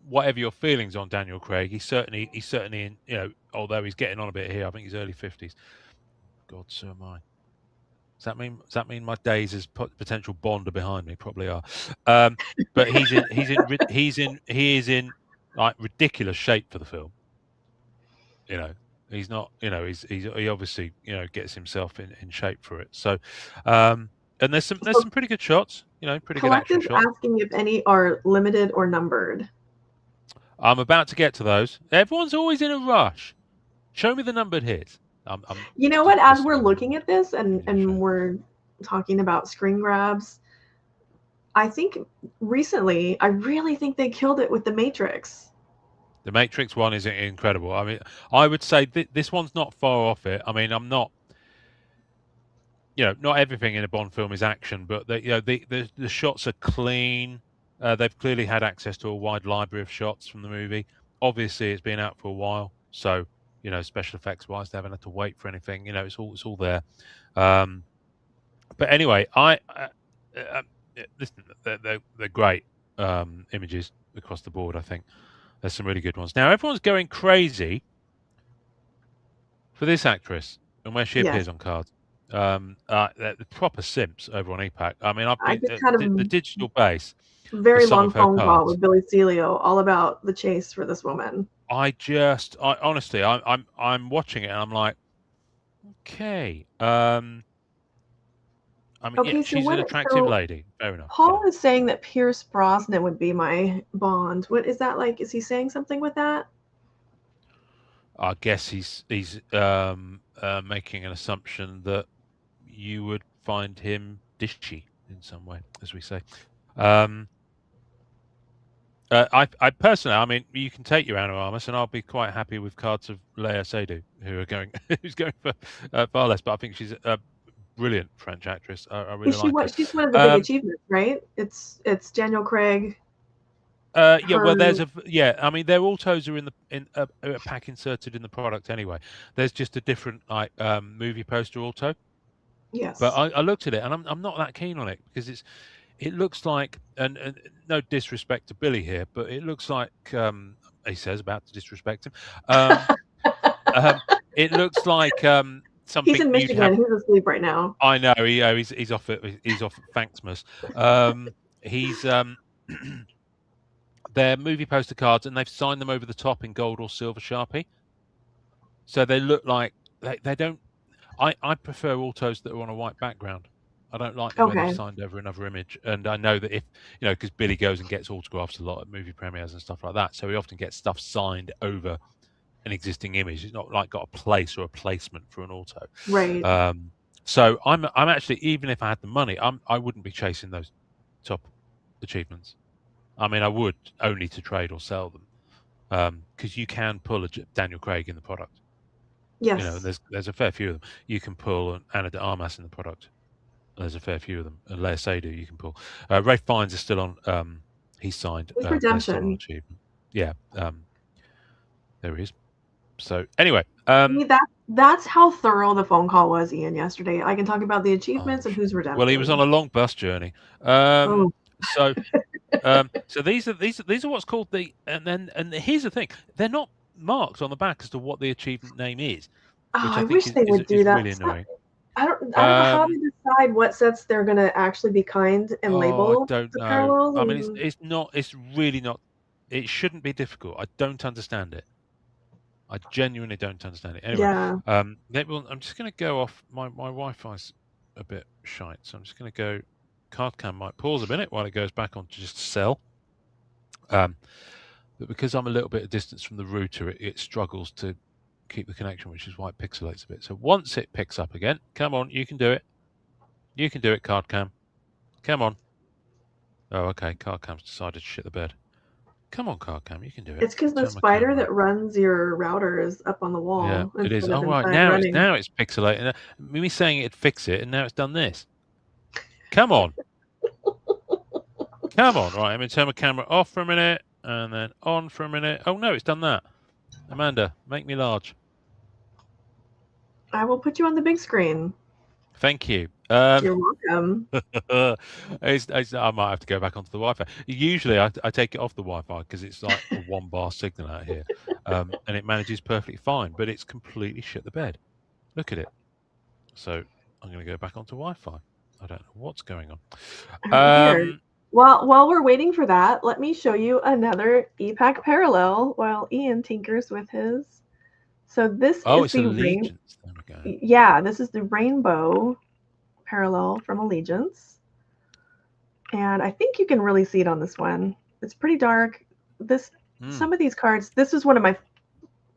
whatever your feelings on Daniel Craig, he's certainly in, although he's getting on a bit here. I think he's early 50s. God, so am I. Does that mean my days as potential Bond are behind me? Probably are. But he is in like ridiculous shape for the film. He's not. He obviously gets himself in shape for it. So, and there's some So pretty good shots. Pretty good action Collective's shots. asking if any are limited or numbered. I'm about to get to those. Everyone's always in a rush. Show me the numbered hits. I'm You know just what? As pissing we're around. looking at this and we're talking about screen grabs, I think recently, I really think they killed it with The Matrix. The Matrix one is incredible. I mean, I would say this one's not far off it. I mean, I'm not. Not everything in a Bond film is action, but the shots are clean. They've clearly had access to a wide library of shots from the movie. Obviously, it's been out for a while, so special effects wise, they haven't had to wait for anything. It's all there. But anyway, listen, they're great images across the board. I think there's some really good ones. Now everyone's going crazy for this actress and where she Yes. appears on cards. The proper simps over on EPAC. I mean, I've I been just had the digital base for very some long of her phone call cards. with Billy Celio all about the chase for this woman. I honestly, I'm watching it and I'm like, okay. I mean, yeah, Okay, she's an attractive lady. Fair enough. Paul is saying that Pierce Brosnan would be my Bond. What is that like? Is he saying something with that? I guess he's making an assumption that you would find him dishy in some way, as we say. I personally, I mean, you can take your Anna Armas, and I'll be quite happy with cards of Lea Seydoux, who's going for far less. But I think she's a brilliant French actress. I really like her. She's one of the big achievements, right? It's Daniel Craig. Yeah, well, I mean, their autos are in a pack inserted in the product anyway. There's just a different movie poster auto. Yes. But I looked at it and I'm not that keen on it because it looks like and no disrespect to Billy here, but it looks like he says about to disrespect him. It looks like something he's in you'd have. Michigan. He's asleep right now. I know. He's off at Thanksmas. He's they're movie poster cards and they've signed them over the top in gold or silver Sharpie. So they look like they don't. I prefer autos that are on a white background. I don't like them where they've signed over another image. And I know that if, because Billy goes and gets autographs a lot at movie premieres and stuff like that. So he often gets stuff signed over an existing image. It's not like got a place or a placement for an auto. Right. So I'm actually, even if I had the money, I wouldn't be chasing those top achievements. I mean, I would only to trade or sell them because you can pull a Daniel Craig in the product. Yes. There's a fair few of them. You can pull an Anna de Armas in the product. There's a fair few of them. And Lea Seydoux you can pull. Ray Fiennes is still on. He's signed. His They're still on redemption. achievement. Yeah. There he is. So anyway, that's how thorough the phone call was, Ian. Yesterday, I can talk about the achievements and whose redemption. Well, he was on a long bus journey. So these are what's called and here's the thing: they're not marked on the back as to what the achievement name is. Which I wish they would do that. Really annoying. I don't know how to decide what sets they're going to actually be kind and label. I don't know. Parallels. I mean, it's not. It's really not. It shouldn't be difficult. I don't understand it. I genuinely don't understand it. Anyway, I'm just going to go off. My Wi-Fi's a bit shite, so I'm just going to go. Card cam might pause a minute while it goes back on to just sell. But because I'm a little bit of distance from the router, it struggles to keep the connection, which is why it pixelates a bit. So once it picks up again, come on, you can do it. You can do it, card cam. Come on. Oh, okay. Card cam's decided to shit the bed. Come on, card cam, you can do it. It's because the spider that runs your router is up on the wall. Yeah, it is. Oh, right. Now it's pixelating. Me saying it'd fix it, and now it's done this. Come on. Come on. Right, I'm going to turn my camera off for a minute, and then on for a minute. Oh, no, it's done that. Amanda, make me large. I will put you on the big screen. Thank you. You're welcome. I might have to go back onto the Wi-Fi. Usually, I take it off the Wi-Fi because it's like a 1 bar signal out here, and it manages perfectly fine. But it's completely shit the bed. Look at it. So I'm going to go back onto Wi-Fi. I don't know what's going on. Here. While we're waiting for that, let me show you another EPAC parallel while Ian tinkers with his. So this Oh, is it's the Allegiance. There we go. Yeah, this is the rainbow parallel from Allegiance. And I think you can really see it on this one. It's pretty dark. Some of these cards, this is one of my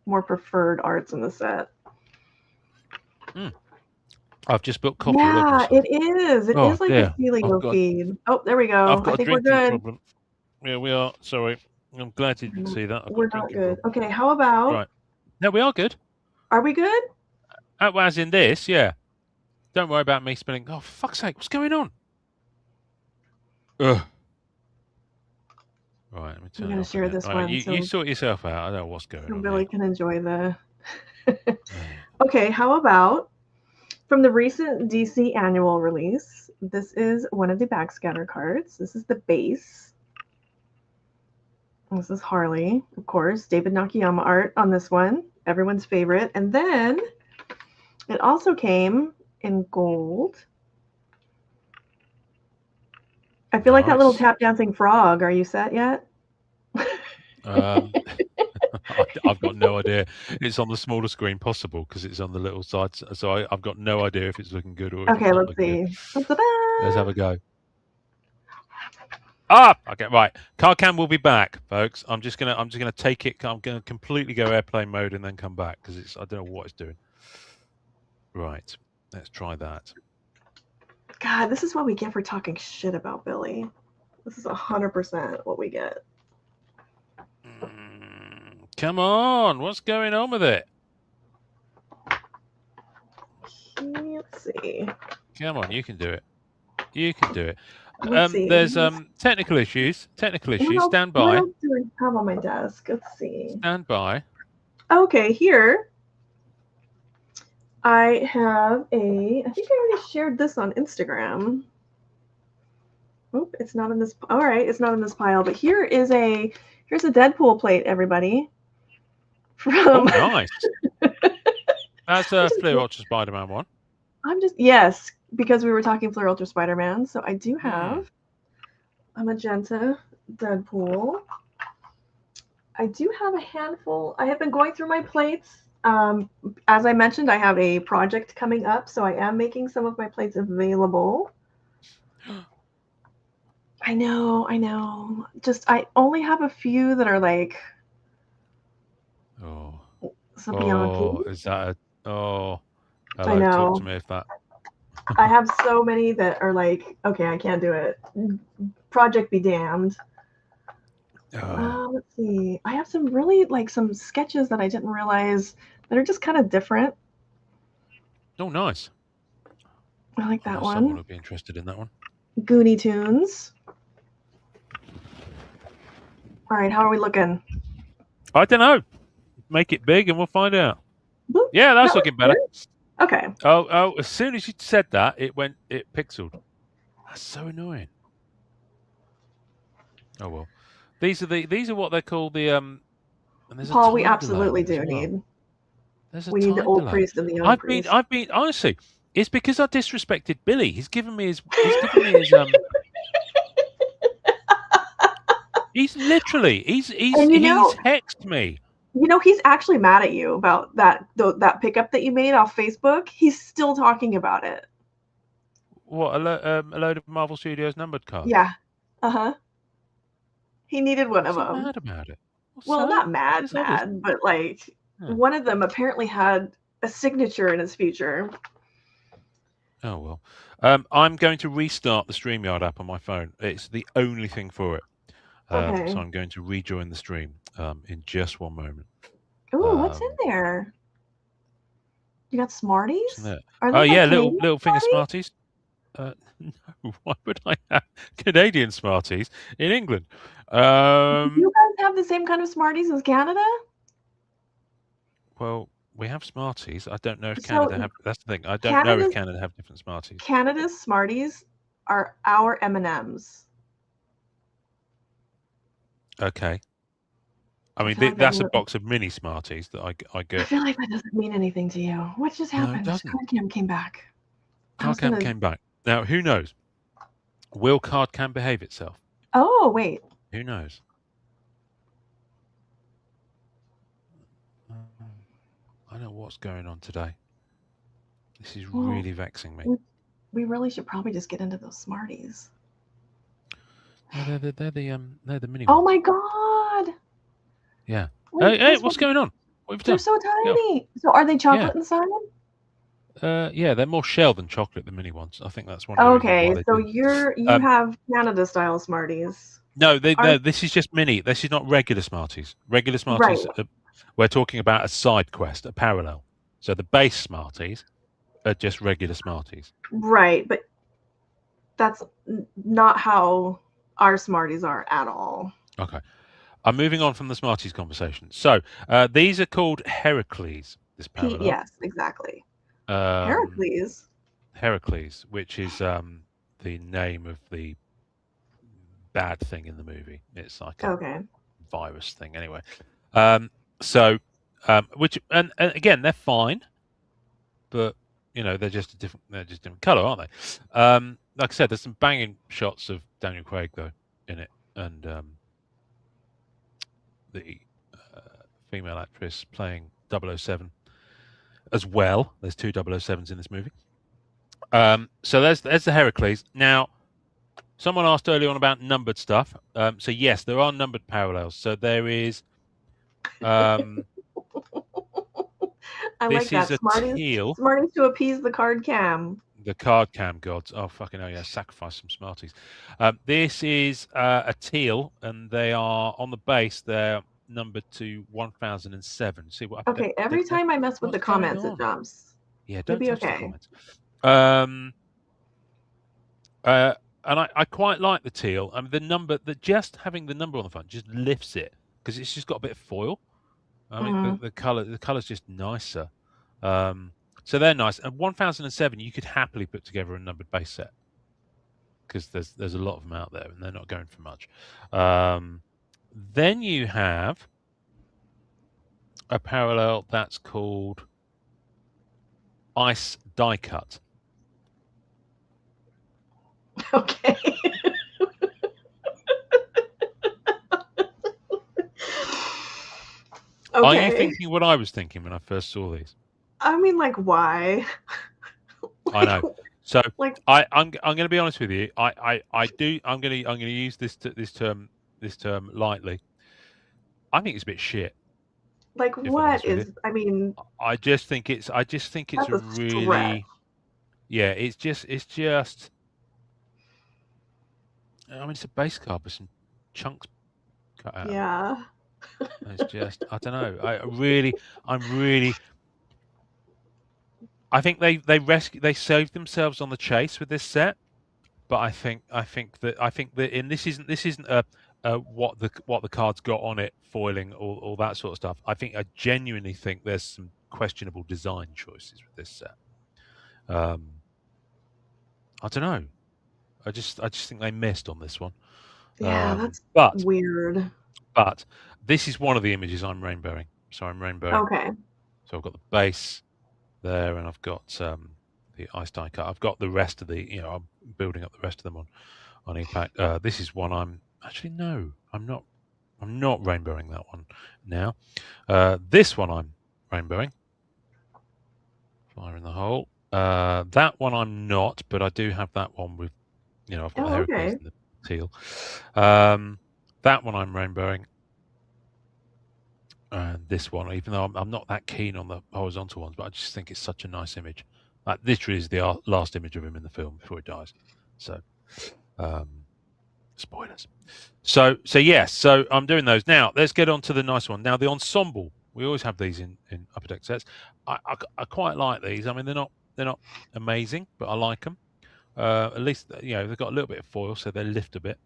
more preferred arts in the set. I've just put coffee all over Yeah, myself. it is. It is like a dear. helio feed. Oh, there we go. I've got I a think we're drinking good. problem. Yeah, we are. Sorry. I'm glad you didn't see that. I've got We're a not drinking good. problem. Okay, how about? Right. No, we are good. Are we good? Well, as in this, yeah. Don't worry about me spilling. Oh, for fuck's sake, what's going on? Ugh. Right, let me turn I'm it gonna off share again. this Right, one you so sort yourself out. I don't know what's going on Billy here. can enjoy the. Okay, how about from the recent DC annual release? This is one of the backscatter cards. This is the base. This is Harley, of course. David Nakayama art on this one. Everyone's favorite. And then it also came in gold. I feel like that little tap dancing frog. Are you set yet? I've got no idea. It's on the smaller screen possible because it's on the little side. So I've got no idea if it's looking good or if it's Okay, not let's looking see. good. Let's have a go. Okay, right. Carcam will be back, folks. I'm just gonna take it. I'm gonna completely go airplane mode and then come back because I don't know what it's doing. Right. Let's try that. God, this is what we get for talking shit about Billy. This is 100% what we get. Come on, what's going on with it? Let's see. Come on, you can do it. You can do it. Let's see. There's technical issues. Stand by. What else do I have on my desk? Let's see. Stand by. Okay, here I have I think I already shared this on Instagram. Oop, it's not in this. All right, it's not in this pile. But here's a Deadpool plate, everybody. Oh, nice. That's a Flare Ultra Spider-Man one. Yes, because we were talking Flare Ultra Spider-Man. So I do have a magenta Deadpool. I do have a handful. I have been going through my plates. As I mentioned, I have a project coming up, so I am making some of my plates available. I know. Just I only have a few that are like. Oh. Bianchi. Is that hello, I know. talk to me if that. I have so many that are like, okay, I can't do it. Project be damned. Let's see. I have some really some sketches that I didn't realize that are just kind of different. Oh, nice. I like that one. Someone would be interested in that one. Goonie Tunes. All right, how are we looking? I don't know. Make it big and we'll find out. Boop. Yeah, that's looking better. Okay. Oh, as soon as you said that, it pixeled. That's so annoying. Oh well. These are what they call the And there's Paul, a we time absolutely delay do need. We need the old priest and the young priest. I've been honestly, it's because I disrespected Billy. He's given me his He's literally he's hexed me. He's actually mad at you about that pickup that you made off Facebook. He's still talking about it. What, a load of Marvel Studios numbered cards? Yeah. He needed one of them. Mad about it. Well, not mad, but one of them apparently had a signature in his future. Oh well. I'm going to restart the StreamYard app on my phone. It's the only thing for it. So I'm going to rejoin the stream in just one moment. Ooh, what's in there? You got Smarties? Oh yeah, little finger Smarties. No, why would I have Canadian Smarties in England? Do you guys have the same kind of Smarties as Canada? Well, we have Smarties. I don't know if So Canada have. That's the thing. I don't know if Canada's Canada have different Smarties. Canada's Smarties are our M&Ms. Okay. I I mean, feel like that that's a really, box of mini Smarties that I I get. feel like that doesn't mean anything to you. What just No, it happened? doesn't. Cardcam came back. I was Cardcam gonna. came back. Now, who knows? Will Cardcam behave itself? Oh wait. Who knows? I don't know what's going on today. This is Well, really vexing me. we, we really should probably just get into those Smarties. No, they're the mini Oh ones. my god! Yeah. Wait, Hey, this what's one. going on? What have you They're done? so Get off. tiny. So are they Yeah. chocolate inside? Yeah, they're more shell than chocolate, the mini ones. I think that's one of the reasons why Okay, they so do you them. have Canada style Smarties. No, Are this is just mini. This is not regular Smarties. Regular right, Smarties, we're talking about a side quest, a parallel. So the base Smarties are just regular Smarties. right, but that's not how our Smarties are at all. Okay. I'm moving on from the Smarties conversation. So these are called Heracles, this parallel. Yes, exactly. Um, Heracles. Heracles, which is the name of the bad thing in the movie. It's like a Okay. virus thing, anyway. Um, so, which and again, they're fine, but they're just different color, aren't they? Like I said, there's some banging shots of Daniel Craig though in it, and the female actress playing 007 as well. There's two 007s in this movie. So there's the Heracles. Now, someone asked earlier on about numbered stuff. So yes, there are numbered parallels. So there is. Um, I like this is that. a teal. Smarties to appease the card cam. The card cam gods. Oh fucking hell, yeah! Sacrifice some Smarties. This is a teal, and they are on the base. They're numbered to 1007. See what? Okay, every time I mess with the What's going comments, it on? jumps. Yeah, You'll don't be touch the okay. comments. Um, and I quite like the teal. I mean, the number that just having the number on the front just lifts it because it's just got a bit of foil. I mean, Mm. the color's just nicer. So they're nice. And 1007, you could happily put together a numbered base set because there's a lot of them out there, and they're not going for much. Then you have a parallel that's called ice die cut. Okay. Are you Okay. thinking what I was thinking when I first saw these? I mean, like, why? I know. So like, I'm going to be honest with you. I do. I'm going to use this term lightly. I think it's a bit shit. like, If I'm what honest with you, is? I mean, I just think it's that's a a stretch. really, yeah. It's just. I mean, it's a base card with some chunks cut out of it. Yeah. It's just I don't know. I'm really. I think they saved themselves on the chase with this set. But I think that in this isn't what the cards got on it, foiling all that sort of stuff. I genuinely think there's some questionable design choices with this set. I don't know. I just think they missed on this one. Yeah, that's But weird. this is one of the images I'm rainbowing. So I'm rainbowing. Okay. So I've got the base there, and I've got the ice die cut. I've got the rest of I'm building up the rest of them on EPAC. This is one I'm actually no, I'm not. I'm not rainbowing that one now. This one I'm rainbowing. Fire in the hole. That one I'm not, but I do have that one with, I've got the Oh, Heracles okay. and the teal. That one I'm rainbowing. And this one, even though I'm not that keen on the horizontal ones, but I just think it's such a nice image. Like literally is the last image of him in the film before he dies. So, spoilers. So yes. So I'm doing those now. Let's get on to the nice one. Now the ensemble. We always have these in upper deck sets. I quite like these. I mean they're not amazing, but I like them. At least they've got a little bit of foil, so they lift a bit.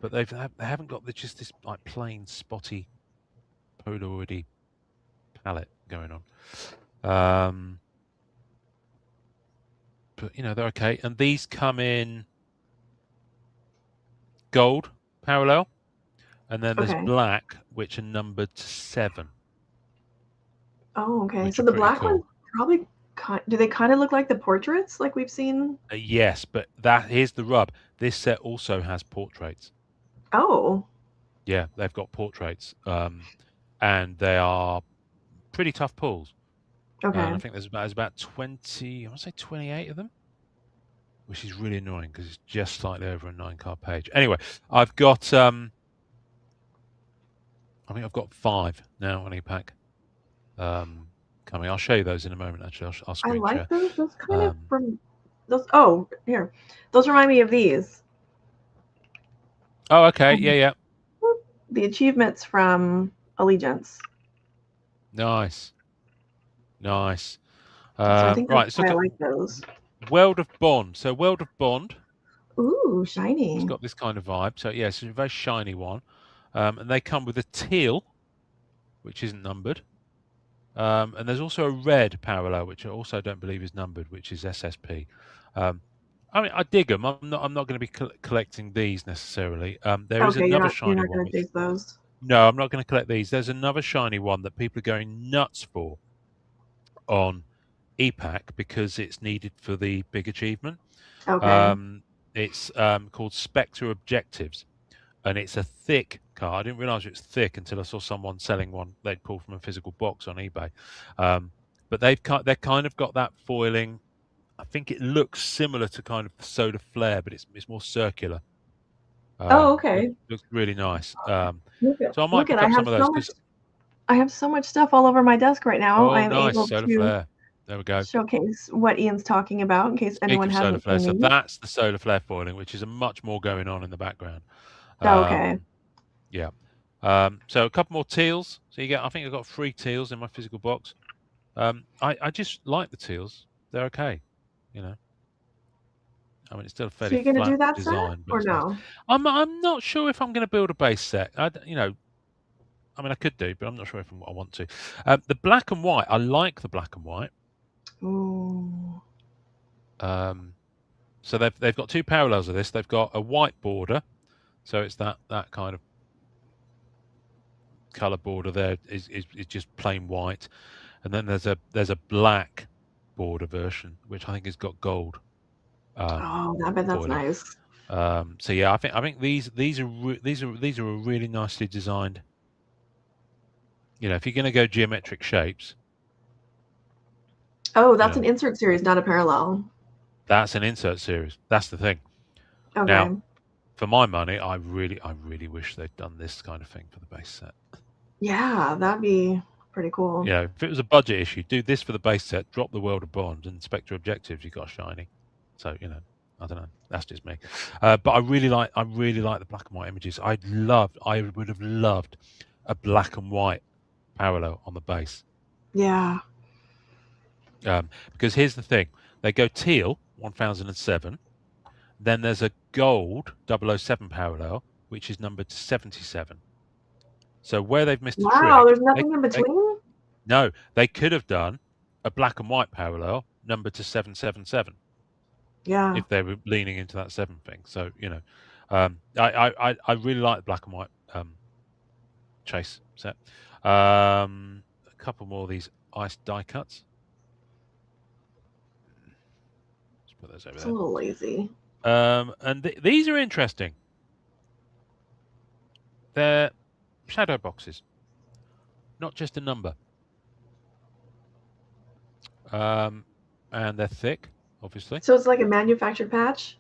But they haven't got just this like plain spotty Polaroidy palette going on. But they're okay. And these come in gold parallel, and then there's Okay. black, which are numbered to 7. Oh, okay. Which So are the pretty black ones cool. probably do they kind of look like the portraits like we've seen? Yes, but here's the rub. This set also has portraits. Oh, Yeah, they've got portraits, and they are pretty tough pulls. And okay. I think there's about 20. I want to say 28 of them, which is really annoying because it's just slightly over a 9-card page. Anyway, I've got I think I've got 5 now on e-pack coming. I'll show you those in a moment. Actually, I'll I screen share. like those. Those kind of Um, from those. Oh, here. Those remind me of these. oh, okay. Yeah. The achievements from Allegiance. Nice. So I think that's Right, so why I like those. World of Bond. So World of Bond Ooh, has shiny. got this kind of vibe. So yeah, it's a very shiny one, and they come with a teal, which isn't numbered, and there's also a red parallel, which I also don't believe is numbered, which is SSP. I mean, I dig them. I'm not going to be collecting these necessarily. There is Okay, you're another not shiny one, gonna which chase those. no, I'm not going to collect these. There's another shiny one that people are going nuts for on e-pack because it's needed for the big achievement. Okay. It's called Spectre Objectives, and it's a thick card. I didn't realize it's thick until I saw someone selling one they'd pulled from a physical box on eBay. But they've kind of got that foiling. I think it looks similar to kind of the Solar Flare, but it's more circular. Oh, okay. Looks really nice. Look at So I might pick I up have some of those so much. because I have so much stuff all over my desk right now. I oh, am nice able Solar to Flare. There we go. showcase what Ian's talking about in case Speak anyone of solar hasn't flare, seen so these. that's the solar flare foiling, which is a much more going on in the background. Okay. Yeah. So a couple more teals. So I think I've got 3 teals in my physical box. I just like the teals. They're okay. I mean, it's still a So fairly you're gonna flat do that set design, but or it's nice. no? I'm not sure if I'm going to build a base set. I mean, I could do, but I'm not sure if I want to. The black and white, I like the black and white. Ooh. So they've got 2 parallels of this. They've got a white border, so it's that kind of color border there is just plain white, and then there's a black border version which I think has got gold Oh, I bet that's foiling. nice. So yeah, I think these are a really nicely designed. If you're going to go geometric shapes, Oh, you that's an know insert series, not a parallel. that's an insert series. That's the thing. Okay. Now, for my money, I really wish they'd done this kind of thing for the base set. Yeah, that'd be pretty cool. If it was a budget issue, do this for the base set, drop the World of Bond and Spectre Objectives, you got a shiny. So, I don't know. That's just me. But I really like the black and white images. I would have loved a black and white parallel on the base. Yeah. Because here's the thing. They go teal, 1007. Then there's a gold 007 parallel, which is numbered 77. So where they've missed a Wow, trick, there's nothing in between? no, they could have done a black and white parallel numbered to 777 Yeah. if they were leaning into that 7 thing. So, I really like the black and white chase set. A couple more of these ice die cuts. Let's put those over It's a there. little lazy. And these are interesting. They're shadow boxes, not just a number. And they're thick, obviously. So it's like a manufactured patch?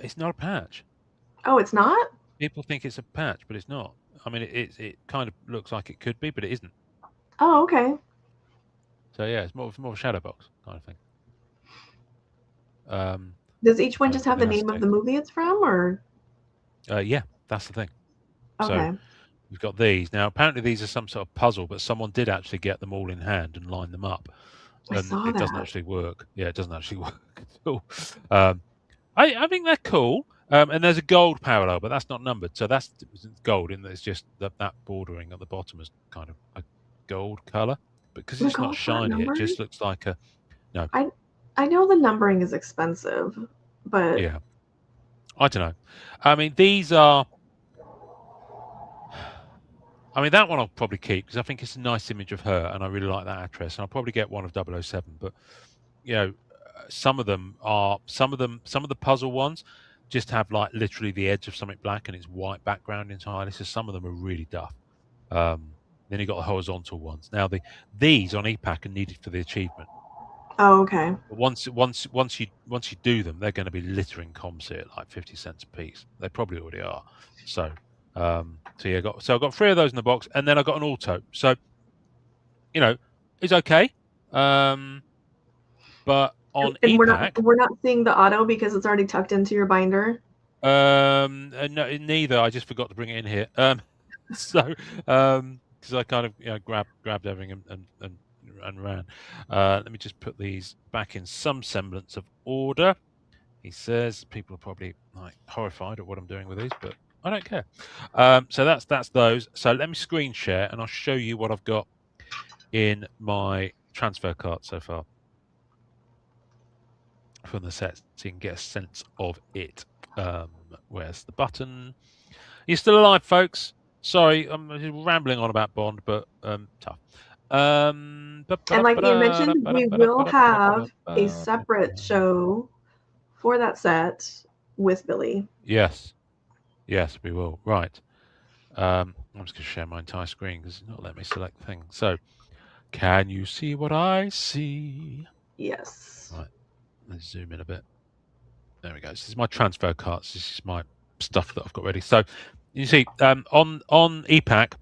It's not a patch. Oh, it's not? People think it's a patch, but it's not. I mean, it kind of looks like it could be, but it isn't. Oh, okay. So yeah, it's more of a shadow box kind of thing. Does each one just have the Maybe that's name of the movie it's from, or? yeah, that's the thing. Okay. So we've got these now. Apparently, these are some sort of puzzle, but someone did actually get them all in hand and line them up, I and saw it doesn't that. actually work. Yeah, it doesn't actually work at all. I think they're cool. And there's a gold parallel, but that's not numbered. So that's gold, and it's just that bordering at the bottom is kind of a gold color. because The it's not gold font shiny, it numbering? just looks like a no. I know the numbering is expensive, but Yeah, I don't know. I mean, these are. I mean, that one I'll probably keep because I think it's a nice image of her, and I really like that actress. And I'll probably get one of 007. But you know, some of the puzzle ones just have like literally the edge of something black and it's white background entirely. So some of them are really duff. Um, then you got the horizontal ones. Now these on EPAC are needed for the achievement. oh, okay. But once you do them, they're going to be littering comps here at like 50 cents a piece. They probably already are. So yeah, I've got 3 of those in the box, and then I got an auto. So it's okay. But on And EPAC, we're not seeing the auto because it's already tucked into your binder. no, neither. I just forgot to bring it in here. So because I kind of grabbed everything and ran. Let me just put these back in some semblance of order. He says people are probably like horrified at what I'm doing with these, but I don't care. So that's those. So let me screen share and I'll show you what I've got in my transfer cart so far from the set, so you can get a sense of it. Where's the button? You're still alive, folks. Sorry, I'm rambling on about Bond, but tough. And like you mentioned, we will have a separate show for that set with Billy. Yes, we will. Right. I'm just going to share my entire screen because it's not letting me select things. So, can you see what I see? Yes. Right. Let's zoom in a bit. There we go. This is my transfer cards. This is my stuff that I've got ready. So, you see, on EPAC,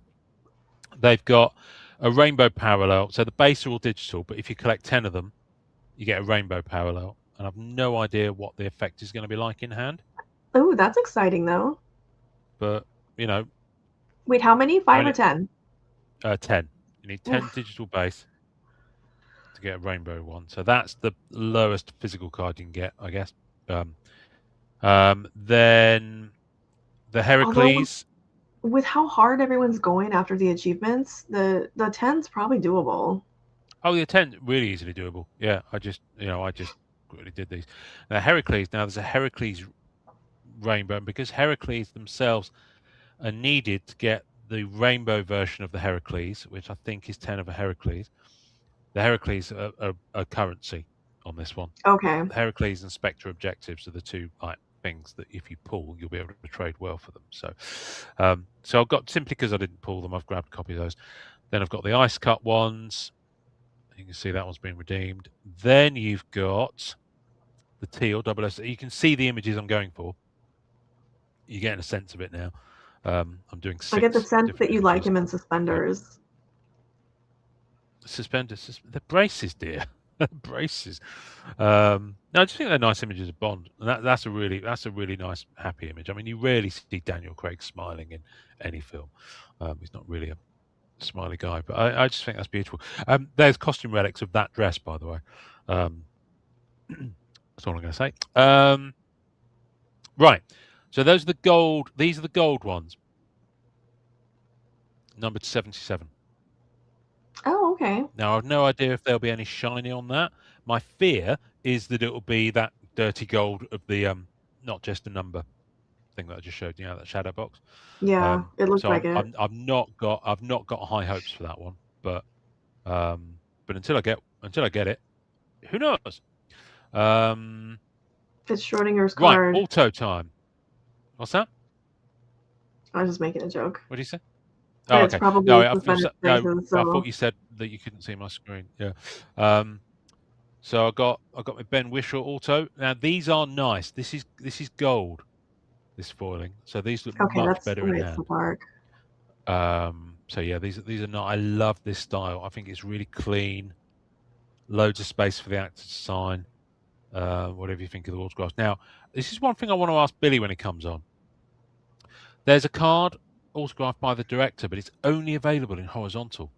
they've got a rainbow parallel. So the base are all digital, but if you collect 10 of them, you get a rainbow parallel. And I've no idea what the effect is going to be like in hand. Oh, that's exciting though. But, Wait, how many? 5 or 10? 10. You need 10 Oof. digital base to get a rainbow one. So that's the lowest physical card you can get, I guess. Then the Although Heracles. with how hard everyone's going after the achievements, the 10's probably doable. Oh, the 10 really easily doable. Yeah, I just quickly did these. Now Heracles. Now there's a Heracles rainbow, and because Heracles themselves are needed to get the rainbow version of the Heracles, which I think is 10 of a Heracles. The Heracles are currency on this one. Okay. The Heracles and Spectre objectives are the two things that if you pull, you'll be able to trade well for them. So I've got, simply because I didn't pull them, I've grabbed a copy of those. Then I've got the ice cut ones. You can see that one's been redeemed. Then you've got the teal double S. You can see the images I'm going for. You're getting a sense of it now. I'm doing 6 I get the sense different that you like images. him in suspenders. Suspenders, the braces, dear. Braces. No, I just think they're nice images of Bond, and that's a really nice, happy image. I mean, you rarely see Daniel Craig smiling in any film. He's not really a smiley guy, but I just think that's beautiful. There's costume relics of that dress, by the way. That's all I'm going to say. Right. So those are the gold. These are the gold ones, numbered 77. Oh, okay. Now, I've no idea if there'll be any shiny on that. My fear is that it'll be that dirty gold of the not just a number thing that I just showed you, that shadow box. Yeah, it looks So like it. I've not got high hopes for that one, but until I get it, who knows? It's Schrodinger's Right, card. auto time. What's that? I was just making a joke. What did you say? But Oh, it's okay. No, probably suspended no, braces, I thought so you said that you couldn't see my screen. Yeah. So I got my Ben Whishaw auto. Now these are nice. This is gold. This foiling. So these look okay, much that's better in right, so hand. dark. So yeah, these are not. I love this style. I think it's really clean. Loads of space for the actor to sign. Whatever you think of the autographs. Now, this is one thing I want to ask Billy when it comes on. There's a card autographed by the director, but it's only available in horizontal.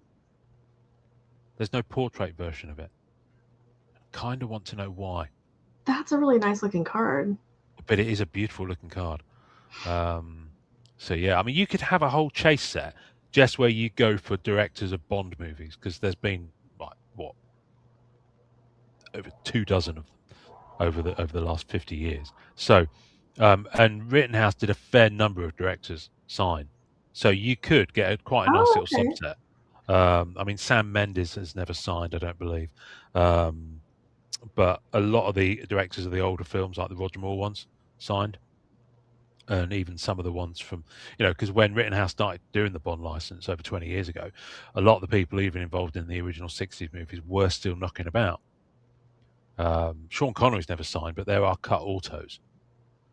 There's no portrait version of it. I kind of want to know why. That's a really nice looking card. But it is a beautiful looking card. So yeah, I mean, you could have a whole chase set just where you go for directors of Bond movies, because there's been over 2 dozen of them over the last 50 years. So, and Rittenhouse did a fair number of directors sign, so you could get quite a nice Oh, little okay. subset. I mean, Sam Mendes has never signed, I don't believe, um, but a lot of the directors of the older films, like the Roger Moore ones, signed, and even some of the ones from, because when Rittenhouse started doing the Bond license over 20 years ago, a lot of the people even involved in the original 60s movies were still knocking about. Sean Connery's never signed, but there are cut autos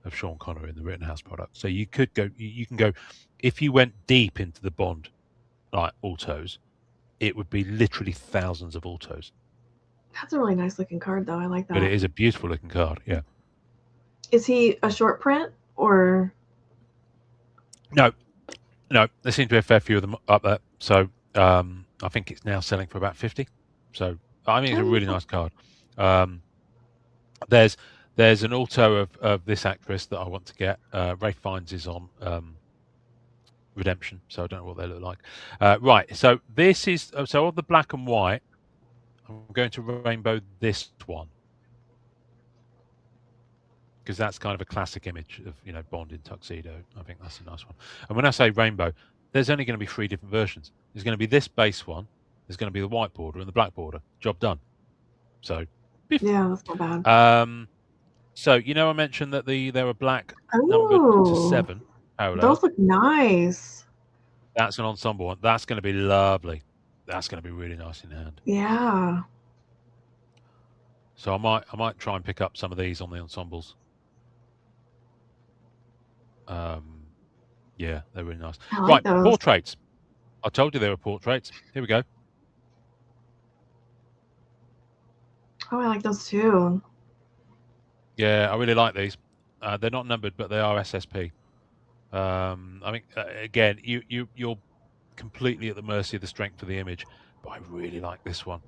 of Sean Connery in the Rittenhouse product. So you could go, you can go, if you went deep into the Bond like autos, it would be literally thousands of autos. That's a really nice looking card, though. I like But that. it is a beautiful looking card. Yeah. Is he a short print or? No, no, there seem to be a fair few of them up there. So I think it's now selling for about 50. So I think it's a Oh, really nice card. Um, there's there's an auto of this actress that I want to get. Rafe Fiennes is on Redemption, so I don't know what they look like. Right, so this is so of the black and white. I'm going to rainbow this one because that's kind of a classic image of Bond in tuxedo. I think that's a nice one. And when I say rainbow, there's only going to be 3 different versions. There's going to be this base one. There's going to be the white border and the black border. Job done. So, biff. yeah, that's not bad. So I mentioned that there were black numbered to Oh, 7 parallel. those look nice. That's an ensemble one. That's going to be lovely. That's going to be really nice in hand. Yeah. So I might try and pick up some of these on the ensembles. Yeah, they're really nice. I like Right, those. portraits. I told you they were portraits. Here we go. Oh, I like those too. Yeah, I really like these. They're not numbered, but they are SSP. I mean, again, you're completely at the mercy of the strength of the image, but I really like this one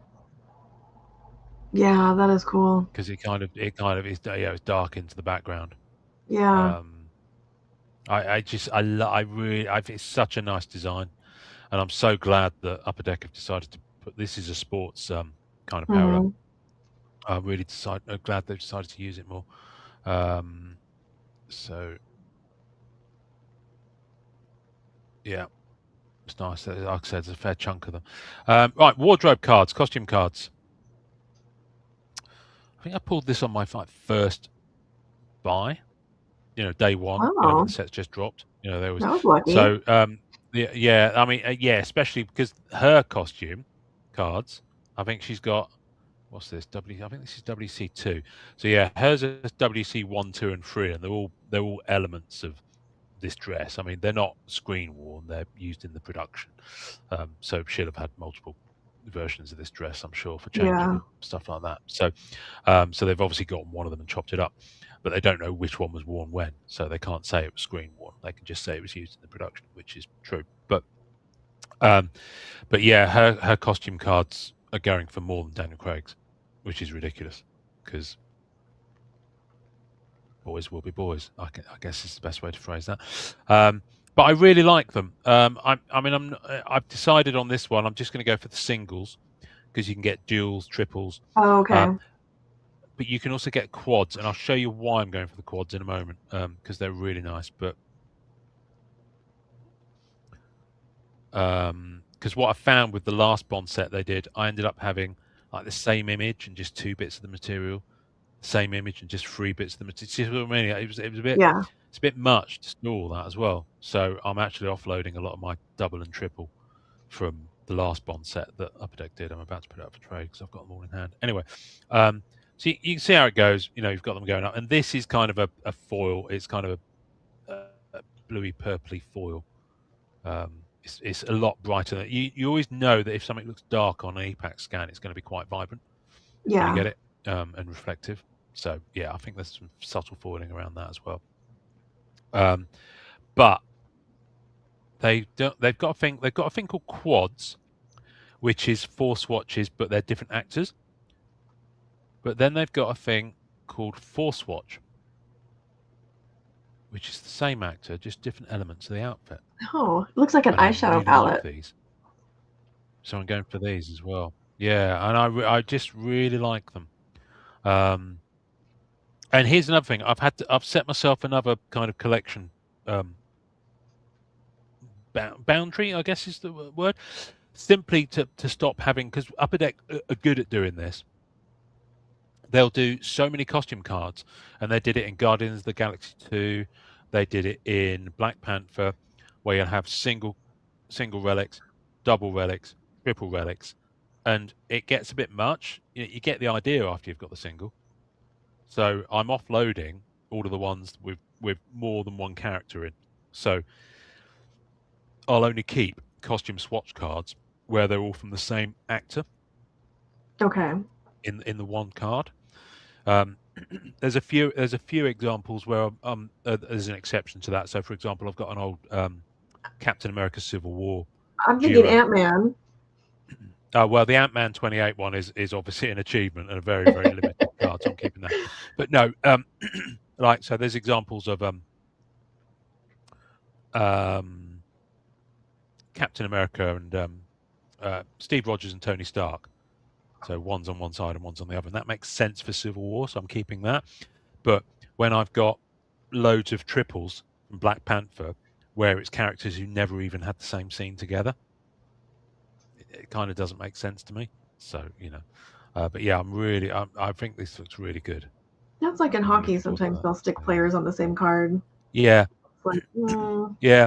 Yeah, that is cool. because it kind of is, it's dark into the background. Yeah. I really, I think it's such a nice design, and I'm so glad that Upper Deck have decided to put this is a sports kind of parallel. Hmm. I'm really glad they've decided to use it more. So yeah, it's nice. Like I said, there's a fair chunk of them. Right, wardrobe cards, costume cards. I think I pulled this on my first buy. Day one. When Oh, the sets just dropped. There was that was lucky. so. Yeah. I mean, yeah, especially because her costume cards. I think she's got. What's this? I think this is WC2. So yeah, hers is WC1, 2, and 3, and they're all elements of this dress. I mean, they're not screen worn; they're used in the production. So she'll have had multiple versions of this dress, I'm sure, for changing Yeah. and stuff like that. So, so they've obviously gotten one of them and chopped it up, but they don't know which one was worn when, so they can't say it was screen worn. They can just say it was used in the production, which is true. Um, but yeah, her costume cards are going for more than Daniel Craig's, which is ridiculous because boys will be boys. I guess is the best way to phrase that. But I really like them. I've decided on this one. I'm just going to go for the singles because you can get duals, triples, Oh, okay. but you can also get quads, and I'll show you why I'm going for the quads in a moment because they're really nice. But because what I found with the last Bond set they did, I ended up having like the same image and just 2 bits of the material, same image and just 3 bits of the material. See what I mean? It was a bit. Yeah. It's a bit much to store all that as well. So I'm actually offloading a lot of my double and triple from the last Bond set that Upper Deck did. I'm about to put it up for trade because I've got them all in hand. Anyway, so you can see how it goes. You've got them going up, and this is kind of a foil. It's kind of a bluey purpley foil. It's a lot brighter. You always know that if something looks dark on an EPAC scan, it's going to be quite vibrant when you Yeah. get it and reflective. So yeah, I think there's some subtle foiling around that as well. But they've got a thing. They've got a thing called quads, which is 4 swatches, but they're different actors. But then they've got a thing called 4 swatch, which is the same actor, just different elements of the outfit. Oh, it looks like an And I eyeshadow really like palette. these, so I'm going for these as well. Yeah, and I just really like them. And here's another thing: I've set myself another kind of collection boundary, I guess is the word, simply to stop having, because Upper Deck are good at doing this. They'll do so many costume cards, and they did it in Guardians of the Galaxy 2. They did it in Black Panther, where you'll have single relics, double relics, triple relics, and it gets a bit much. You get the idea after you've got the single. So I'm offloading all of the ones with more than one character in. So I'll only keep costume swatch cards where they're all from the same actor Okay. in the one card. There's a few examples where there's an exception to that. So, for example, I've got an old Captain America Civil War I'm thinking duo. Ant-Man. Well, the Ant-Man 28 one is obviously an achievement and a very, very limited card, so I'm keeping that. But no, like, so there's examples of Captain America and Steve Rogers and Tony Stark. So one's on one side and one's on the other, and that makes sense for Civil War, so I'm keeping that. But when I've got loads of triples from Black Panther, where it's characters who never even had the same scene together, it kind of doesn't make sense to me. So, but yeah, I think this looks really good. That's like in I'm really hockey. looking forward to Sometimes that. they'll stick players on the same card. Yeah, It's like, yeah.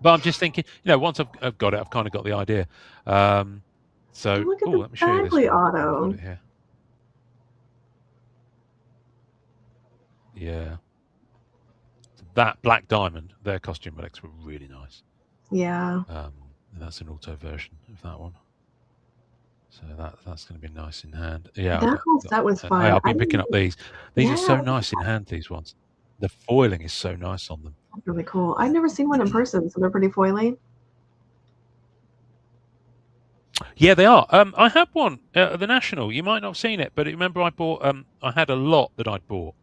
But I'm just thinking, once I've got it, I've kind of got the idea. So, look at the let me show you this Bagley one. I've got auto. it here. Yeah. That Black Diamond, their costume relics were really nice. Yeah. And that's an auto version of that one. So that's going to be nice in hand. Yeah, That whole set was fun. I've been picking up these. These are so Yeah, nice in hand, these ones. The foiling is so nice on them. that's really cool. I've never seen one in person, so they're pretty foily. Yeah, they are. I had one at the National. You might not have seen it, but remember I bought. I had a lot that I'd bought,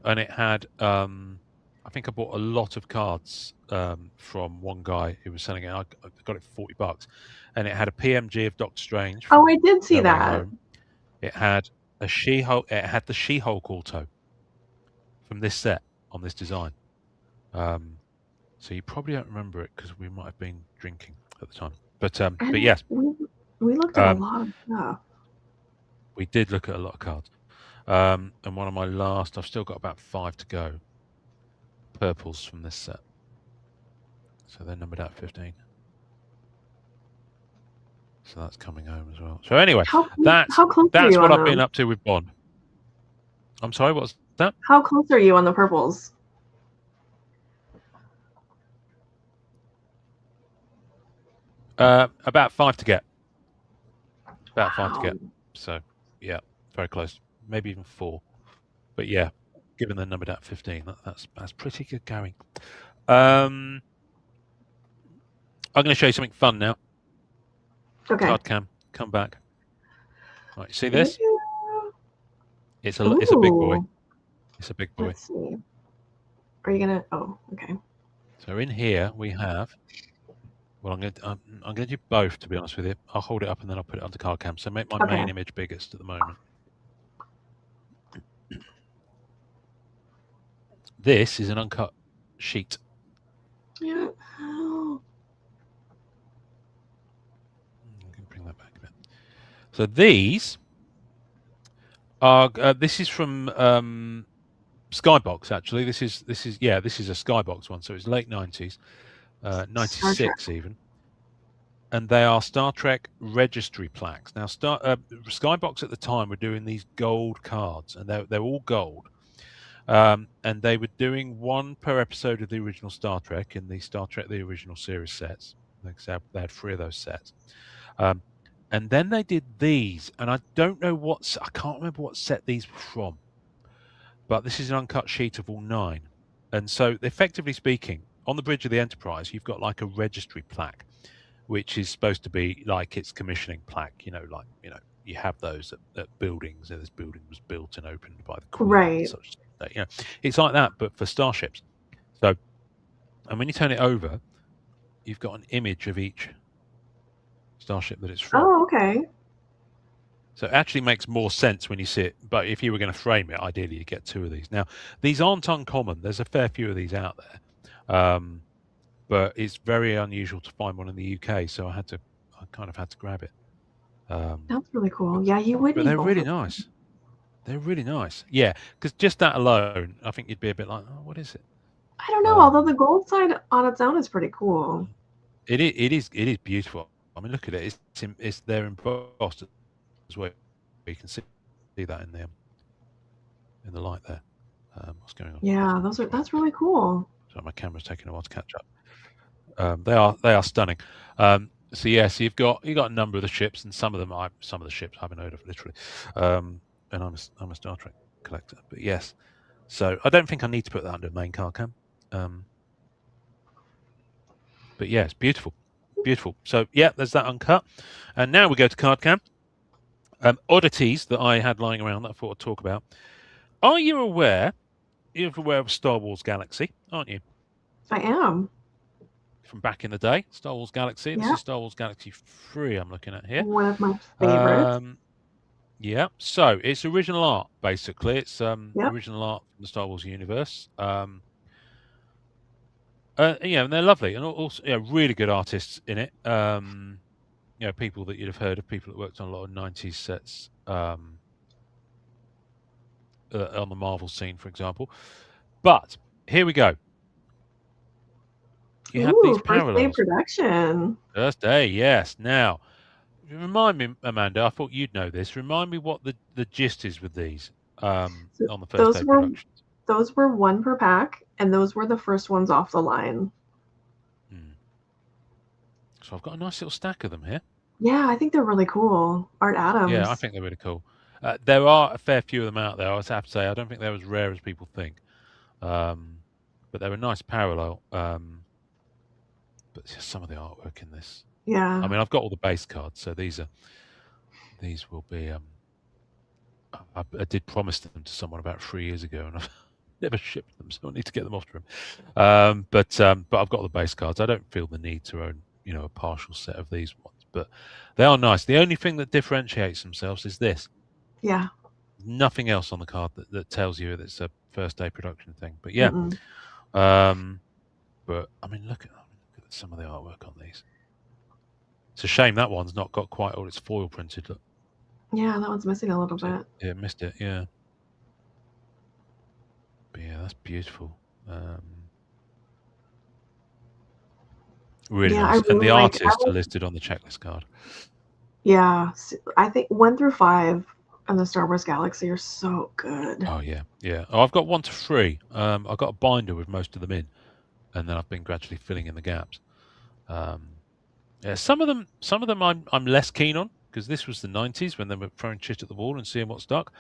and it had. I think I bought a lot of cards from one guy who was selling it. I got it for $40, and it had a PMG of Doctor Strange. Oh, I did see No Way that. Home. It had a She-Hulk. It had the She-Hulk auto from this set on this design. So you probably don't remember it because we might have been drinking at the time. But yes, we looked at a lot of stuff. We did look at a lot of cards. And one of my last, I've still got about 5 to go. Purples from this set. So they're numbered out 15. So that's coming home as well. So anyway, that's what I've been up to with Bond. I'm sorry, what's that? How close are you on the purples? About 5 to get. About 5 to get. So yeah, very close. Maybe even 4. But yeah, given they're numbered out 15, that's pretty good going. I'm going to show you something fun now. Okay. Card cam, come back. Right, you see this? It's a big boy. It's a big boy. Let's see. Are you gonna? Oh, okay. So in here we have. Well, I'm going to do both, to be honest with you. I'll hold it up and then I'll put it onto card cam. So make my main image biggest at the moment. This is an uncut sheet. Yeah. I can bring that back a bit. So these are. This is from Skybox. Actually, this is a Skybox one. So it's late 90s, 96 even. And they are Star Trek registry plaques. Now, Skybox at the time were doing these gold cards, and they're all gold. And they were doing one per episode of the original Star Trek in the Star Trek the original series sets. They had 3 of those sets. And then they did these, and I don't know I can't remember what set these were from, but this is an uncut sheet of all 9. And so, effectively speaking, on the bridge of the Enterprise, you've got like a registry plaque, which is supposed to be like its commissioning plaque. You have those at buildings, and this building was built and opened by the Queen. Right. Such that, it's like that, but for starships. So, and when you turn it over, you've got an image of each starship that it's from. Oh, okay. So it actually makes more sense when you see it. But if you were going to frame it, ideally you get two of these. Now, these aren't uncommon. There's a fair few of these out there, but it's very unusual to find one in the UK. So I kind of had to grab it. Um, That's really cool. but Yeah, you would but need they're both really of them. nice. They're really nice. Yeah, because just that alone, I think you'd be a bit like, oh, what is it? I don't know, although Um, the gold side on its own is pretty cool. it is beautiful. I mean, look at it. It's there embossed as well. You can see that in the light there. What's going on? Yeah, I'll try. that's really cool. So my camera's taking a while to catch up. They are stunning. So yeah, so you got a number of the ships, and some of the ships I've been heard of literally. And I'm a Star Trek collector, but yes. So I don't think I need to put that under main card cam. Um, but yeah, it's beautiful, beautiful. So yeah, there's that uncut, and now we go to card cam. Oddities that I had lying around that I thought I'd talk about. Are you aware? You're aware of Star Wars Galaxy, aren't you? I am. From back in the day, Star Wars Galaxy. This Yeah, is Star Wars Galaxy 3 I'm looking at here. one of my favorites. Um, yeah, so it's original art, basically. It's Yep. original art from the Star Wars universe. Yeah, and they're lovely, and also really good artists in it. People that you'd have heard of, people that worked on a lot of 90s sets on the Marvel scene, for example. But here we go. You have these Ooh, first day parallels. production. First day, yes. Now, remind me, Amanda, I thought you'd know this. Remind me what the gist is with these So on the first those day were productions. those were one per pack, and those were the first ones off the line. Hmm. So I've got a nice little stack of them here. Yeah, I think they're really cool. Art Yeah, I Adams. think they're really cool. There are a fair few of them out there. I have to say, I don't think they're as rare as people think. Um, but they're a nice parallel. But some of the artwork in this. I Yeah. mean, I've got all the base cards, so these will be. I did promise them to someone about 3 years ago, and I've never shipped them, so I need to get them off to him. But I've got the base cards. I don't feel the need to own a partial set of these ones, but they are nice. The only thing that differentiates themselves is this. Yeah. Nothing else on the card that tells you that it's a first day production thing. But yeah, Mm-mm. but I mean, look at some of the artwork on these. It's a shame that one's not got quite all its foil printed. Look, Yeah, that one's missing a little see it? bit. Yeah, missed it. Yeah, but yeah, that's beautiful. Really Yeah, I nice. And really the like. artists are listed on the checklist card. Yeah, I think 1 through 5 and the Star Wars Galaxy are so good. Oh yeah, yeah. Oh, I've got 1 to 3. I've got a binder with most of them in, and then I've been gradually filling in the gaps. Yeah, some of them I'm less keen on because this was the 90s when they were throwing shit at the wall and seeing what stuck.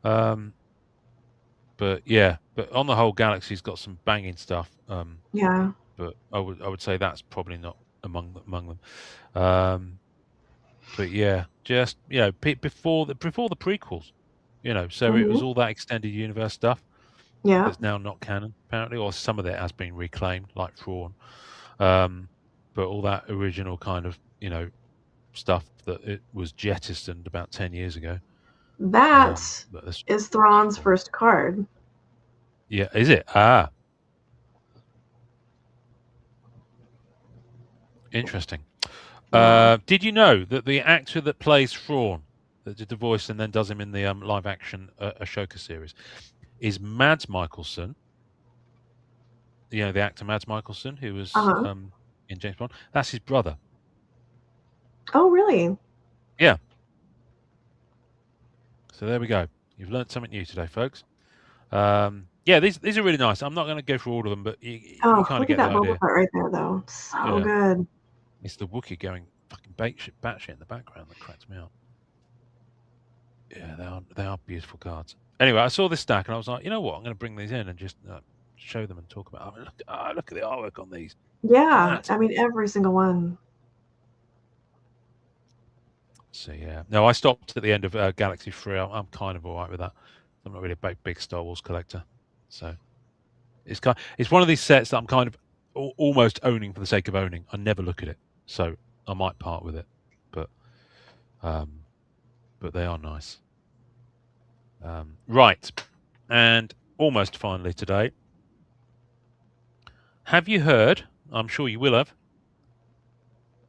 But yeah, but on the whole, Galaxy's got some banging stuff. Yeah. But I would say that's probably not among them. But yeah, just before the prequels, so it was Hmm. all that extended universe stuff Yeah. that's now not canon apparently, or some of it has been reclaimed, like Thrawn. But all that original kind of stuff that it was jettisoned about 10 years ago. That But this, is Thrawn's first card. yeah, is it? Ah, interesting. Yeah. Did you know that the actor that plays Thrawn, that did the voice and then does him in the live action Ashoka series, is Mads Mikkelsen? The actor Mads Mikkelsen, who was Uh-huh. in James Bond. That's his brother. Oh, really? Yeah. So there we go. You've learned something new today, folks. Yeah, these are really nice. I'm not going to go through all of them, but you Oh, kind of look at get the that Boba idea. Fett right there, though. So Yeah, good. it's the Wookiee going fucking batshit in the background that cracks me up. Yeah, they are beautiful cards. Anyway, I saw this stack and I was like, you know what? I'm going to bring these in and just show them and talk about. I mean, look at the artwork on these. Yeah, That. I mean every single one. So yeah, no, I stopped at the end of Galaxy 3. I'm kind of all right with that. I'm not really a big Star Wars collector, so it's one of these sets that I'm kind of almost owning for the sake of owning. I never look at it, so I might part with it. But but they are nice. Right, and almost finally today, have you heard? I'm sure you will have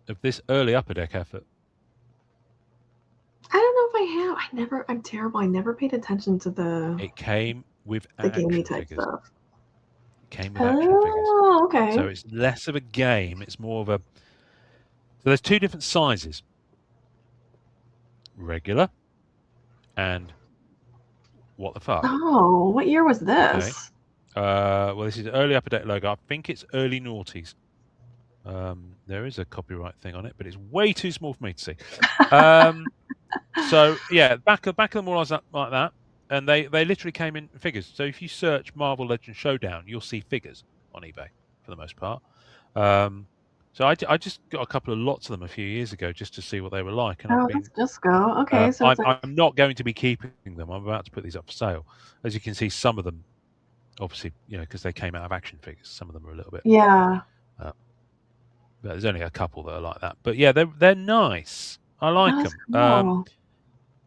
of this early Upper Deck effort. I don't know if I have. I'm terrible. I never paid attention to It came with the gamey action type figures. stuff. It came with action figures. Oh, okay. So it's less of a game. It's more of a. So there's two different sizes: regular and what the fuck. Oh, what year was Okay. this? Well, this is early Upper Deck logo. I think it's early noughties. There is a copyright thing on it, but it's way too small for me to see. So yeah, back of them all like that, and they literally came in figures. So if you search Marvel Legends Showdown, you'll see figures on eBay for the most part. So I just got a couple of lots of them a few years ago just to see what they were like, and Oh, that's just go. Okay, so it's like I'm not going to be keeping them. I'm about to put these up for sale. As you can see, some of them, obviously, because they came out of action figures. Some of them are a little bit. yeah. But there's only a couple that are like that. But yeah, they're nice. I like Oh, that's them. cool.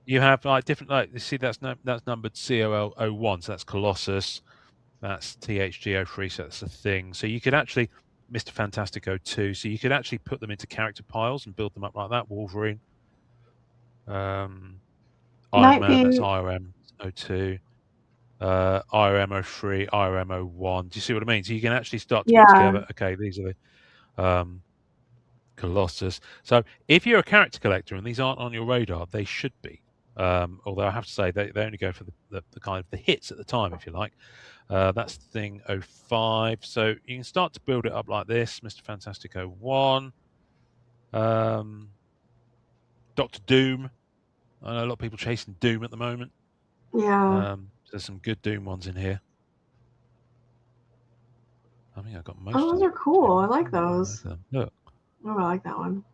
You have like different, like you see that's numbered COL01, so that's Colossus. That's THG03, so that's a thing. So you could actually Mr. Fantastic 02, so you could actually put them into character piles and build them up like that. Wolverine, Iron Man, that's Nightwing. IRM 02, IRM 03, IRM 01. Do you see what I mean? So you can actually start to put Yeah. together. Okay, these are the Colossus. So if you're a character collector and these aren't on your radar, they should be. Although I have to say they only go for the kind of the hits at the time, if you like. That's thing 05. So you can start to build it up like this. Mr. Fantastic 01. Doctor Doom. I know a lot of people chasing Doom at the moment. Yeah. There's some good Doom ones in here. I think I got most Oh, of those them. are cool. I like those. Look. Oh, I like that one.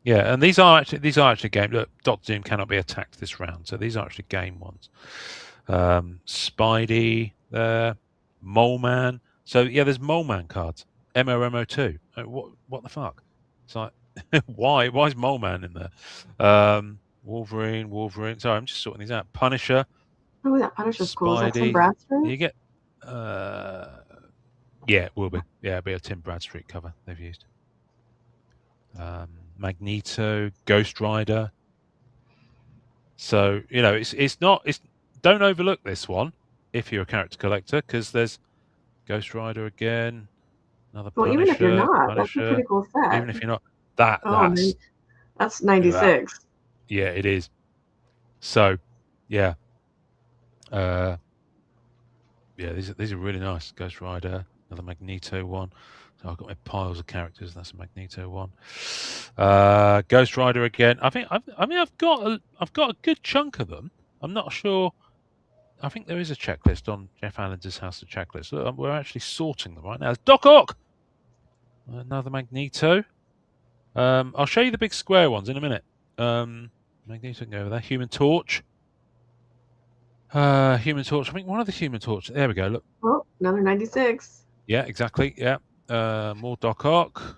Yeah, and these are actually game. Look, Doctor Doom cannot be attacked this round, so these are actually game ones. Spidey there, Mole Man. So yeah, there's Mole Man cards. MOMO2. What the fuck? It's like why is Mole Man in there? Wolverine. Sorry, I'm just sorting these out. Punisher, Oh, that Punisher's cool. Is that Tim Spidey. Bradstreet? You get yeah, it will be. Yeah, it'll be a Tim Bradstreet cover they've used. Magneto, Ghost Rider. So it's not. Don't overlook this one if you're a character collector, because there's Ghost Rider again, another Well, even if you're Punisher, not, that's a pretty cool set. Even if you're not, that Oh, man. that's That's that 96. yeah, it is. So yeah, yeah, these are really nice. Ghost Rider, another Magneto one. So I've got my piles of characters. That's a Magneto one. Ghost Rider again. I've got a good chunk of them. I'm not sure. I think there is a checklist on Jeff Allen's House of Checklist. Look, we're actually sorting them right now. It's Doc Ock, another Magneto. I'll show you the big square ones in a minute. Magneto can go over there. Human Torch. Human Torch. I think one of the Human Torch. There we go. Look. Oh, another 96. Yeah, exactly. Yeah. More Doc Ock.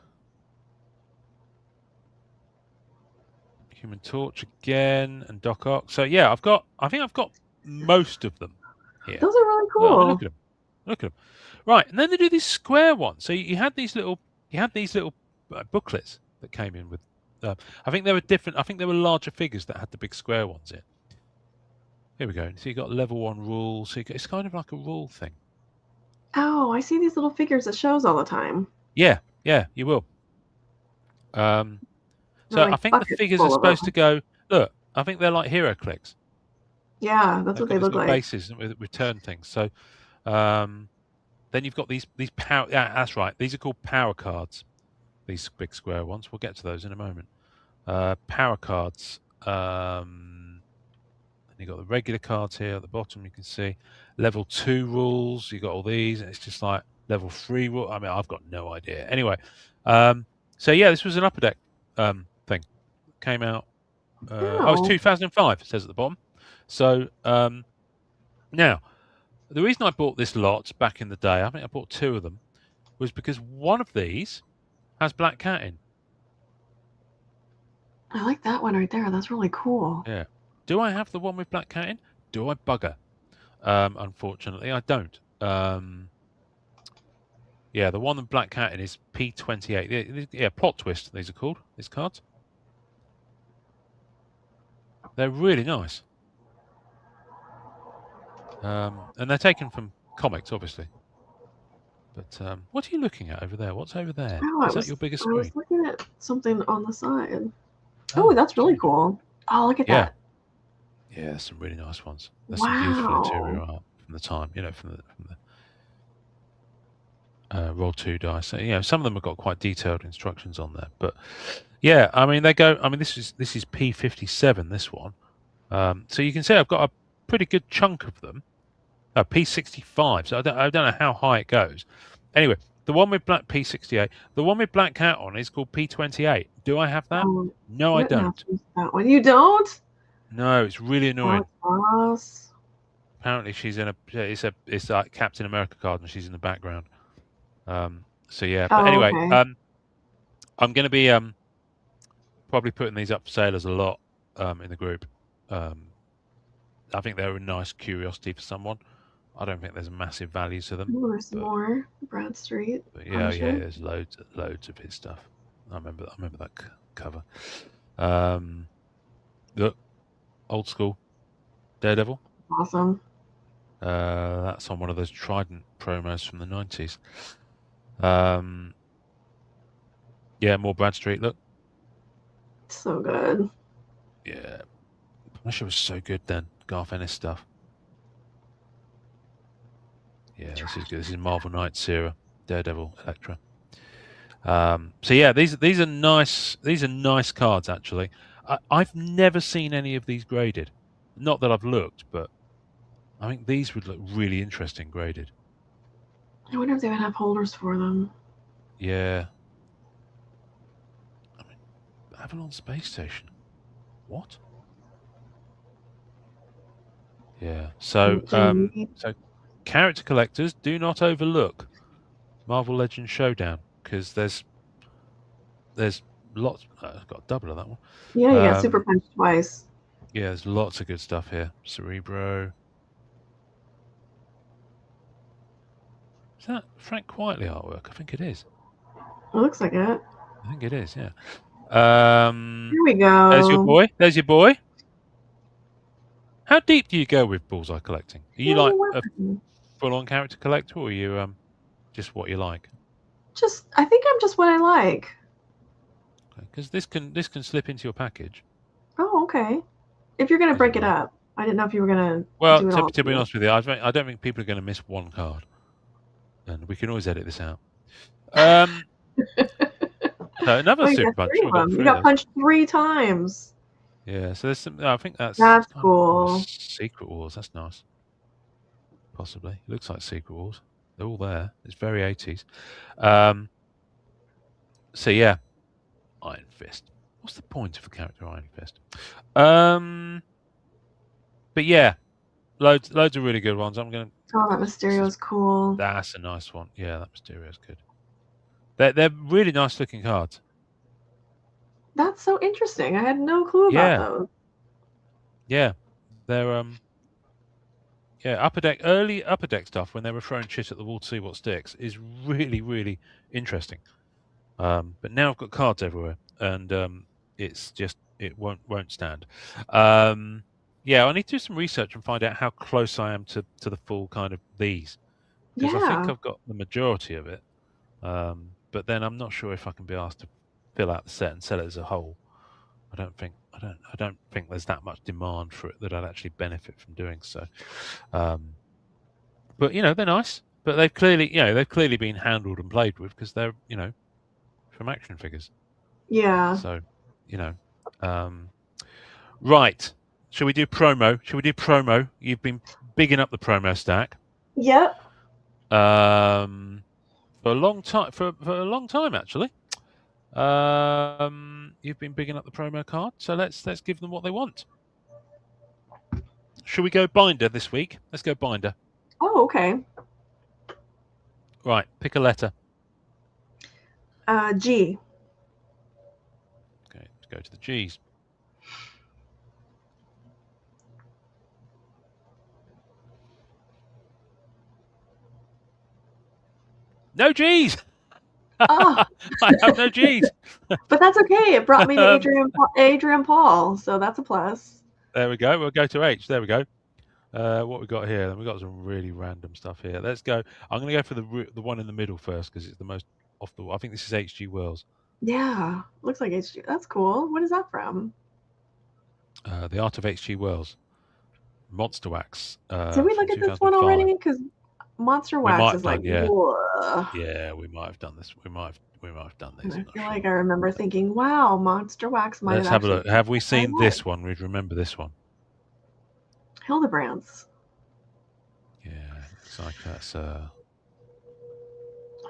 Human Torch again, and Doc Ock. So yeah, I think I've got most of them here. Those are really cool. Oh, look at them. Look at them. Right, and then they do these square ones. So you had these little booklets that came in with. I think they were different. I think there were larger figures that had the big square ones in. Here we go. So you got level 1 rules. So it's kind of like a rule thing. Oh, I see these little figures at shows all the time. Yeah, you will. So like I think the figures are supposed to go. Look, I think they're like hero clicks. Yeah, that's what they look like. Bases with return things. So then you've got these power. Yeah, that's right. These are called power cards. These big square ones. We'll get to those in a moment. Power cards. You've got the regular cards here at the bottom. You can see level 2 rules. You've got all these, and it's just like level 3 rule. I mean, I've got no idea. Anyway, so yeah, this was an Upper Deck thing. Came out. It's 2005. It says at the bottom. So now, the reason I bought this lot back in the day, I think I bought 2 of them, was because one of these has Black Cat in. I like that one right there. That's really cool. Yeah. Do I have the one with black cat in? Do I bugger? Unfortunately, I don't. Yeah, the one with black cat in is P28. Yeah, plot twist. These are called these cards. They're really nice. And they're taken from comics, obviously. But what are you looking at over there? What's over there? Oh, Is that your bigger I was screen? looking at something on the side. Oh, Oh, that's really okay. cool. Oh, look at Yeah, that. yeah, there's some really nice ones. There's some beautiful interior Wow. art from the time, from the roll 2 dice. So, some of them have got quite detailed instructions on there. But yeah, I mean they go. I mean this is P57. This one. So you can see I've got a pretty good chunk of them. P65. So I don't know how high it goes. Anyway, the one with black P68. The one with black cat on is called P28. Do I have that? No, I I didn't have don't. to use that one. You don't? No, it's really annoying. Boss. Apparently, she's in it's like Captain America card, and she's in the background. So yeah, but Oh, anyway, okay. I'm going to be probably putting these up for sale as a lot in the group. I think they're a nice curiosity for someone. I don't think there's massive value to them. Oh, there's But, more. Bradstreet. but yeah, Punisher. there's loads of his stuff. I remember that cover. Look, old school Daredevil. Awesome. That's on one of those Trident promos from the 90s. Yeah, more Bradstreet. Look. So good. Yeah. Punisher was so good then. Garth Ennis stuff. Yeah, this is good. This is Marvel Knights era. Daredevil, Elektra. So yeah, these are nice. These are nice cards actually. I've never seen any of these graded. Not that I've looked, but I think these would look really interesting graded. I wonder if they would have holders for them. Yeah. I mean, Avalon Space Station. What? Yeah. So character collectors, do not overlook Marvel Legends Showdown because there's lots. I've got a double of that one. Yeah, you got Super Punch twice. Yeah, there's lots of good stuff here. Cerebro. Is that Frank Quietly artwork? I think it is. It looks like it. I think it is, yeah. Here we go. There's your boy. There's your boy. How deep do you go with bullseye collecting? Are you like a full-on character collector, or are you just what you like? I think I'm just what I like. Because this can slip into your package. Oh, okay. If you're gonna break it up, I didn't know if you were gonna do it all. To be honest with you, I don't think people are going to miss one card, and we can always edit this out. So another super punch. You got punched 3 times. Yeah, so there's some. I think that's cool. Secret Wars. That's nice. Possibly, it looks like Secret Wars. They're all there. It's very 80s. So yeah, Iron Fist. What's the point of a character Iron Fist? But yeah, loads of really good ones. I'm gonna. Oh, that Mysterio's cool. That's a nice one. Yeah, that Mysterio's good. They're really nice looking cards. That's so interesting. I had no clue about those. Yeah, they're early upper deck stuff when they were throwing shit at the wall to see what sticks is really, really interesting. But now I've got cards everywhere, and it's just it won't stand. Yeah, I need to do some research and find out how close I am to the full kind of these, because I think I've got the majority of it. But then I'm not sure if I can be asked to fill out the set and sell it as a whole. I don't think there's that much demand for it that I'd actually benefit from doing so. But they're nice. But they've clearly been handled and played with because they're from action figures. Yeah. So right. Shall we do promo? You've been bigging up the promo stack. Yep. For a long time actually. You've been bigging up the promo card, so let's give them what they want. Shall we go binder this week? Let's go binder. Oh, okay. Right, pick a letter. G. Okay, go to the G's. No G's. Oh, I have no G's. but that's okay. It brought me to Um, Adrian Paul, so that's a plus. there we go. We'll go to H. There we go. What we got here? Then we got some really random stuff here. Let's go. I'm going to go for the one in the middle first because it's the most off the. I think this is H.G. Wells. Yeah, looks like HG. That's cool. What is that from? The Art of H.G. Wells. Monster Wax Did we from look at this one 2005. already? Because Monster We Wax might have is like, done, yeah. whoa. Yeah, we might have done this. We might have done And these. I I'm not feel sure. like I remember thinking, wow, Monster Wax might have Let's have a actually look. been Have we my seen life. this one? We'd remember this one. Hildebrands. Yeah, looks like that's. I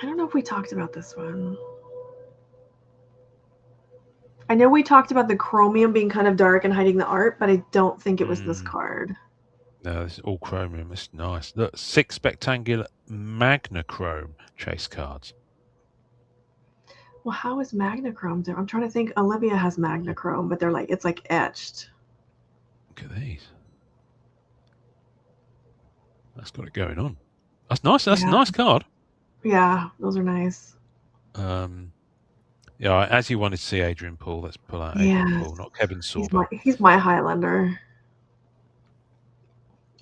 don't know if we talked about this one. I know we talked about the chromium being kind of dark and hiding the art, but I don't think it was this card. No, this is all chromium. It's nice. Look, 6 spectacular Magnachrome chase cards. Well, how is Magnachrome there? I'm trying to think. Olivia has Magnachrome, but they're like, it's like etched. Look at these. That's got it going on. That's nice. That's a nice card. Yeah, those are nice. Yeah, as you wanted to see Adrian Paul, let's pull out Adrian Paul, not Kevin Sorbo. He's my Highlander.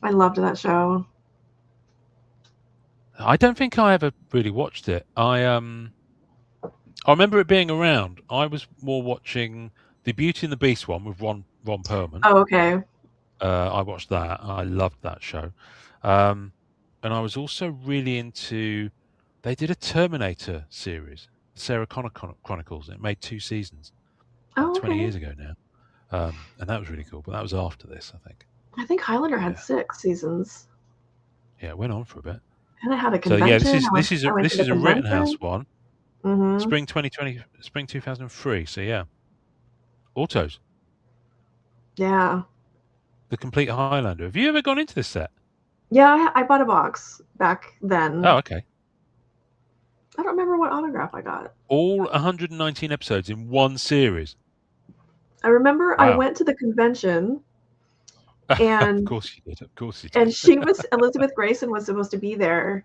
I loved that show. I don't think I ever really watched it. I remember it being around. I was more watching the Beauty and the Beast one with Ron Perlman. Oh, okay. I watched that. I loved that show. And I was also really into. They did a Terminator series, Sarah Connor Chronicles. And it made 2 seasons, like 20 years ago now, and that was really cool. But that was after this, I think. I think Highlander had 6 seasons. Yeah, it went on for a bit. And I had a So yeah, convention. this is a Rittenhouse one. Mm-hmm. Spring 2003. So yeah, autos. Yeah. The complete Highlander. Have you ever gone into this set? Yeah, I bought a box back then. Oh, okay. I don't remember what autograph I got. All 119 episodes in one series. I remember Wow. I went to the convention. And of course you did. Of course you did. And Elizabeth Grayson was supposed to be there,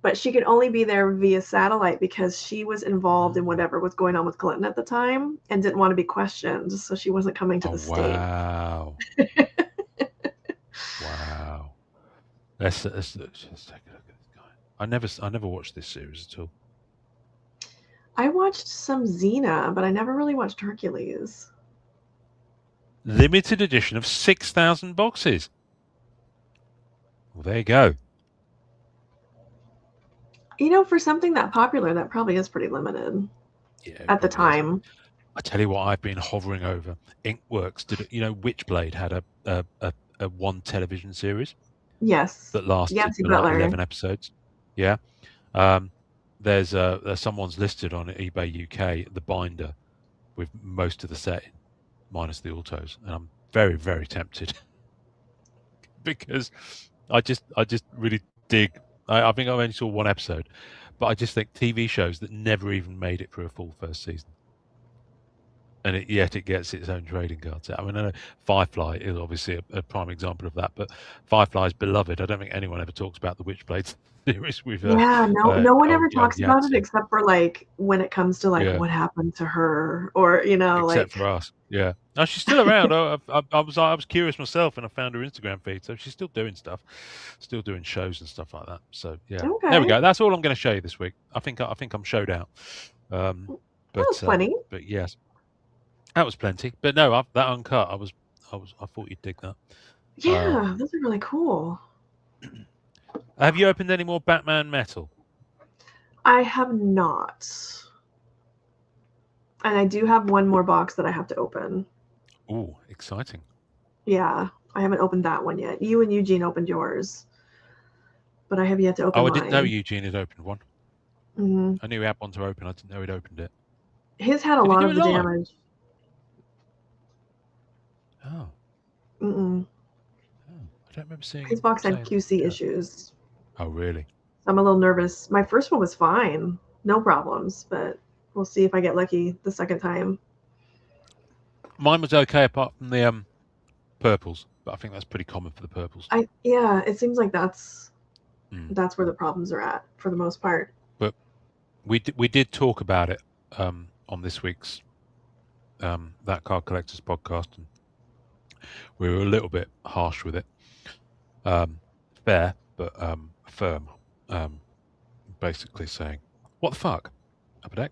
but she could only be there via satellite because she was involved in whatever was going on with Clinton at the time and didn't want to be questioned, so she wasn't coming to the States. Wow. Wow. Let's take a look at this guy. I never watched this series at all. I watched some Xena, but I never really watched Hercules. Limited edition of 6,000 boxes. Well, there you go. You know, for something that popular, that probably is pretty limited. Yeah, at the time. I tell you what, I've been hovering over. Inkworks did it. You know, Witchblade had a one television series. Yes. That lasted for like 11 episodes. Yeah. There's someone's listed on eBay UK the binder with most of the set in, minus the autos, and I'm very, very tempted because I just really dig. I think I only saw one episode, but I just think TV shows that never even made it through a full first season, and yet it gets its own trading card set. I mean, I know Firefly is obviously a prime example of that, but Firefly's beloved. I don't think anyone ever talks about the Witchblade series with no one ever talks about it except for like when it comes to like what happened to her, or except for us. Yeah, no, she's still around. I was curious myself, and I found her Instagram feed, so she's still doing stuff, still doing shows and stuff like that. So yeah, there we go. That's all I'm going to show you this week. I think I'm showed out. That was plenty. But yes, that was plenty. But no, that uncut. I thought you'd dig that. Yeah, those are really cool. Have you opened any more Batman Metal? I have not. And I do have one more box that I have to open. Ooh, exciting. Yeah, I haven't opened that one yet. You and Eugene opened yours, but I have yet to open mine. I didn't know Eugene had opened one. Mm-hmm. I knew he had one to open. I didn't know he'd opened it. His had a lot of the damage. Oh. Mm-mm. I don't remember seeing his box had QC issues. Oh, really? So I'm a little nervous. My first one was fine. No problems, but we'll see if I get lucky the second time. Mine was okay apart from the purples, but I think that's pretty common for the purples. Yeah, it seems like that's Mm. that's where the problems are at for the most part. But we did talk about it on this week's That Card Collectors podcast, and we were a little bit harsh with it. Fair, but firm. Basically saying, "What the fuck, Upper Deck?"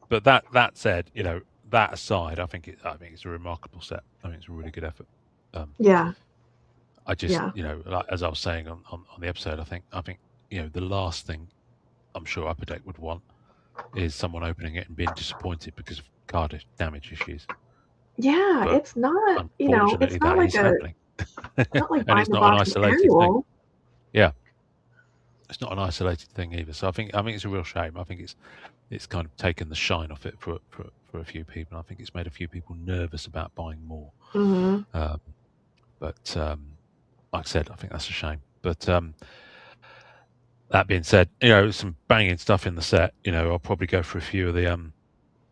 But that said, that aside, I think it's a remarkable set. I think it's a really good effort. Yeah, I just, yeah. like, as I was saying on the episode, I think the last thing I'm sure Upper Deck would want is someone opening it and being disappointed because of card damage issues. Yeah, But it's not, unfortunately, that is happening, it's not like and buying it's a not an box of isolated thing. annual. Yeah, it's not an isolated thing either. So I think it's a real shame. I think it's kind of taken the shine off it for a few people. I think it's made a few people nervous about buying more. Hmm. But like I said, I think that's a shame. But that being said, some banging stuff in the set. I'll probably go for a few of the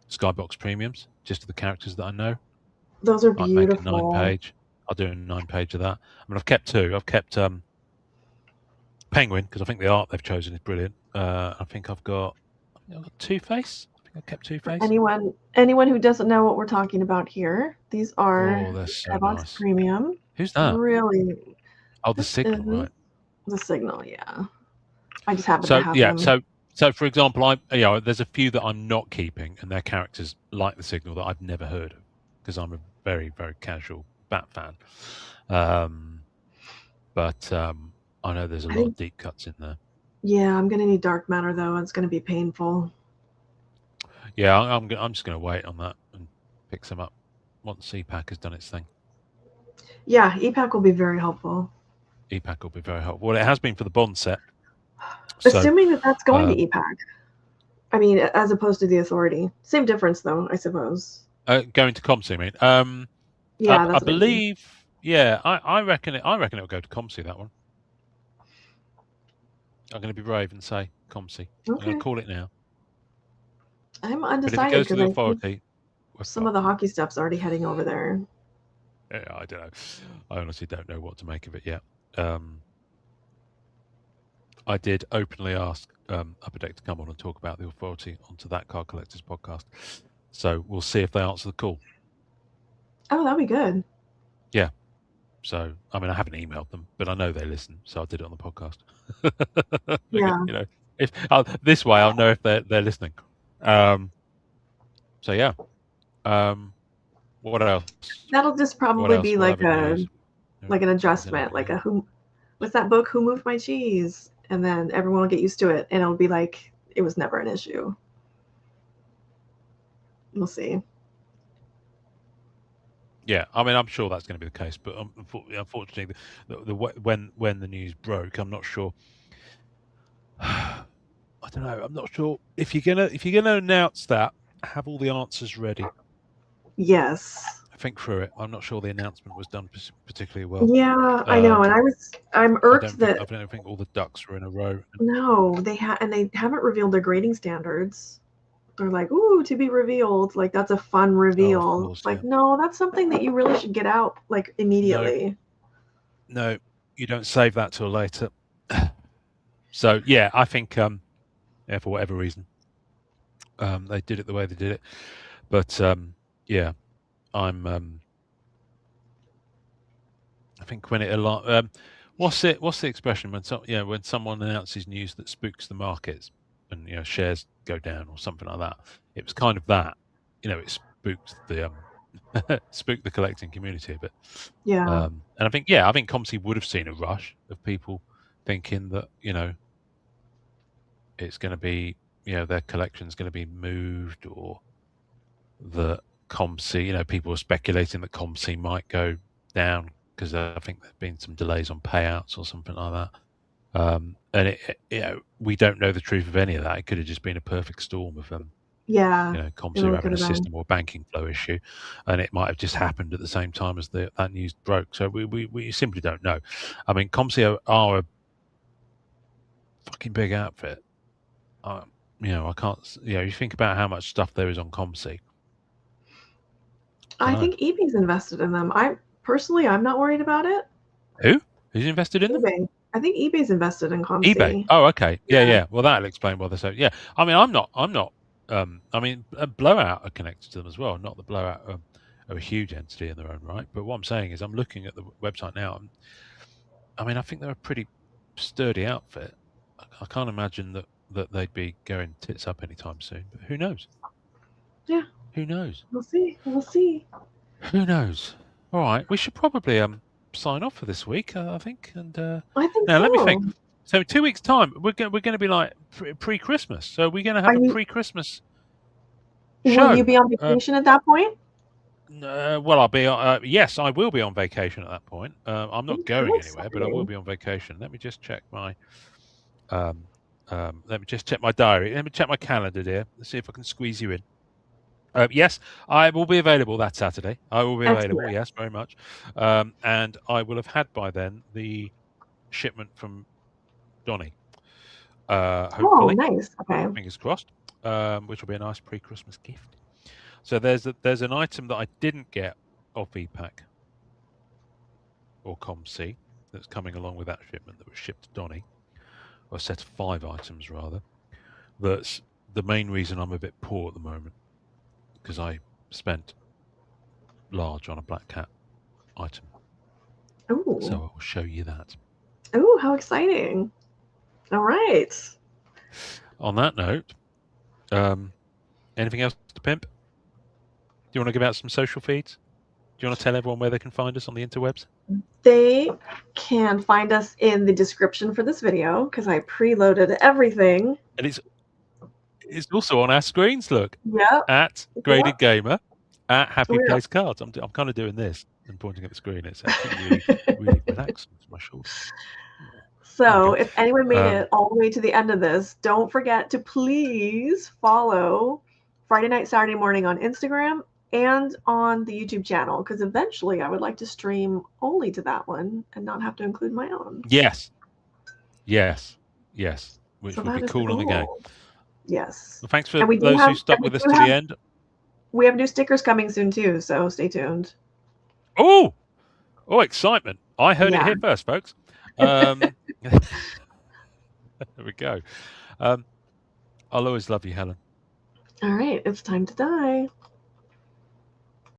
Skybox premiums, just of the characters that I know. Those are Might make a beautiful. 9-page. I'll do a 9-page of that. I mean, I've kept two. I've kept Penguin, because I think the art they've chosen is brilliant. I think I've got Two-Face. I think I've kept For Two-Face. anyone who doesn't know what we're talking about here, these are Oh, they're so Skybox nice. Premium. Who's that? Really, Oh, the this is Signal, right? the Signal. Yeah, I just happen to So have yeah, them. so for example, there's a few that I'm not keeping, and they're characters like the Signal that I've never heard of, because I'm a very, very casual Bat fan. But I know there's a I lot of think, deep cuts in there. yeah, I'm gonna need Dark Matter though. It's gonna be painful. Yeah, I'm just going to wait on that and pick some up once CPAC has done its thing. Yeah, EPAC will be very helpful. EPAC will be very helpful. Well, it has been for the Bond set. So Assuming that that's going to um, EPAC. I mean, as opposed to the Authority. Same difference though, I suppose. going to ComC, you mean? Yeah, I that's what I mean. believe. Yeah, I reckon it. I reckon it'll go to ComC, that one. I'm going to be brave and say ComC. I'm going to Okay. call it now. I'm But if it undecided goes to because the I think Authority, we're some of the fucked. hockey stuff's already heading over there. Yeah, I don't know. I honestly don't know what to make of it yet. I did openly ask Upper Deck to come on and talk about the Authority onto That Card Collectors podcast. So we'll see if they answer the call. Oh, that'd be good. Yeah. So, I mean, I haven't emailed them, but I know they listen, so I did it on the podcast. Yeah. If this way, I'll know if they're listening. So yeah. What else? That'll just What probably else? be What like other news? an Is there adjustment, anything like else? a what's that book? Who moved my cheese? And then everyone will get used to it, and it'll be like it was never an issue. We'll see. Yeah, I mean, I'm sure that's going to be the case, but unfortunately, when the news broke, I'm not sure. I don't know. I'm not sure if you're gonna announce that. Have all the answers ready. Yes. Think through it. I'm not sure the announcement was done particularly well. Yeah, I know, and I'm irked I that don't think all the ducks were in a row. no, they haven't revealed their grading standards. They're like, ooh, to be revealed. Like that's a fun Oh, of reveal. course, Like, yeah. no, that's something that you really should get out like No, immediately. no, you don't save that till later. So yeah, I think yeah, for whatever reason, they did it the way they did it. But yeah, I'm. I think when it what's the expression when someone announces news that spooks the markets and shares go down or something like that. It was kind of that. It spooked the spooked the collecting community a bit. Yeah. And I think ComC would have seen a rush of people thinking that it's going to be their collection's going to be moved, or that ComC people are speculating that ComC might go down because I think there've been some delays on payouts or something like that. And we don't know the truth of any of that. It could have just been a perfect storm of Yeah. It ComC really having could a have been. system or banking flow issue, and it might have just happened at the same time as that news broke. So we simply don't know. I mean, ComC are a fucking big outfit. I can't. You think about how much stuff there is on ComC. I think eBay's invested in them. I'm not worried about it. Who's invested in them? eBay. I think eBay's invested in eBay. ComC. Oh, okay. Yeah, Yeah. yeah. Well, that'll explain why they're so. Yeah. I mean, I'm not. I mean, Blowout are connected to them as well. Not the Blowout are a huge entity in their own right. But what I'm saying is, I'm looking at the website now. I mean, I think they're a pretty sturdy outfit. I can't imagine that they'd be going tits up anytime soon. But who knows? Yeah. Who knows? We'll see. We'll see. Who knows? All right. We should probably sign off for this week. I think. And I think now so. let me think. So in 2 weeks' time, we're going to be like pre-Christmas. So we're going to have a pre-Christmas show. Will you be on vacation at that point? Well, I'll be. Yes, I will be on vacation at that point. I'm not going anywhere, but I will be on vacation. Let me just check my. Let me just check my diary. Let me check my calendar, dear. Let's see if I can squeeze you in. Yes, I will be available that Saturday. I will be available. Yes, very much. And I will have had by then the shipment from Donny. Hopefully. Oh, nice. Okay. Fingers crossed. Which will be a nice pre-Christmas gift. So there's an item that I didn't get of VPAC or ComC that's coming along with that shipment that was shipped to Donny, or a set of 5 items rather. That's the main reason I'm a bit poor at the moment, because I spent large on a black cat item. Ooh. So I will show you that. Oh, how exciting! All right. On that note, anything else to pimp? Do you want to give out some social feeds? Do you want to tell everyone where they can find us on the interwebs? They can find us in the description for this video, because I preloaded everything. And it's also on our screens, look. Yep. At Graded Gamer, at Happy Place Cards. I'm kind of doing this and pointing at the screen. It's actually really relaxing to my shoulders. So if anyone made it all the way to the end of this, don't forget to please follow Friday Night, Saturday Morning on Instagram and on the YouTube channel, because eventually I would like to stream only to that one and not have to include my own. Yes. Which would be cool on the game. Yes. Well, thanks for those who stuck with us to the end. We have new stickers coming soon too, so stay tuned. Oh, excitement. I heard it here first, folks. There we go. I'll always love you, Helen. All right, it's time to die.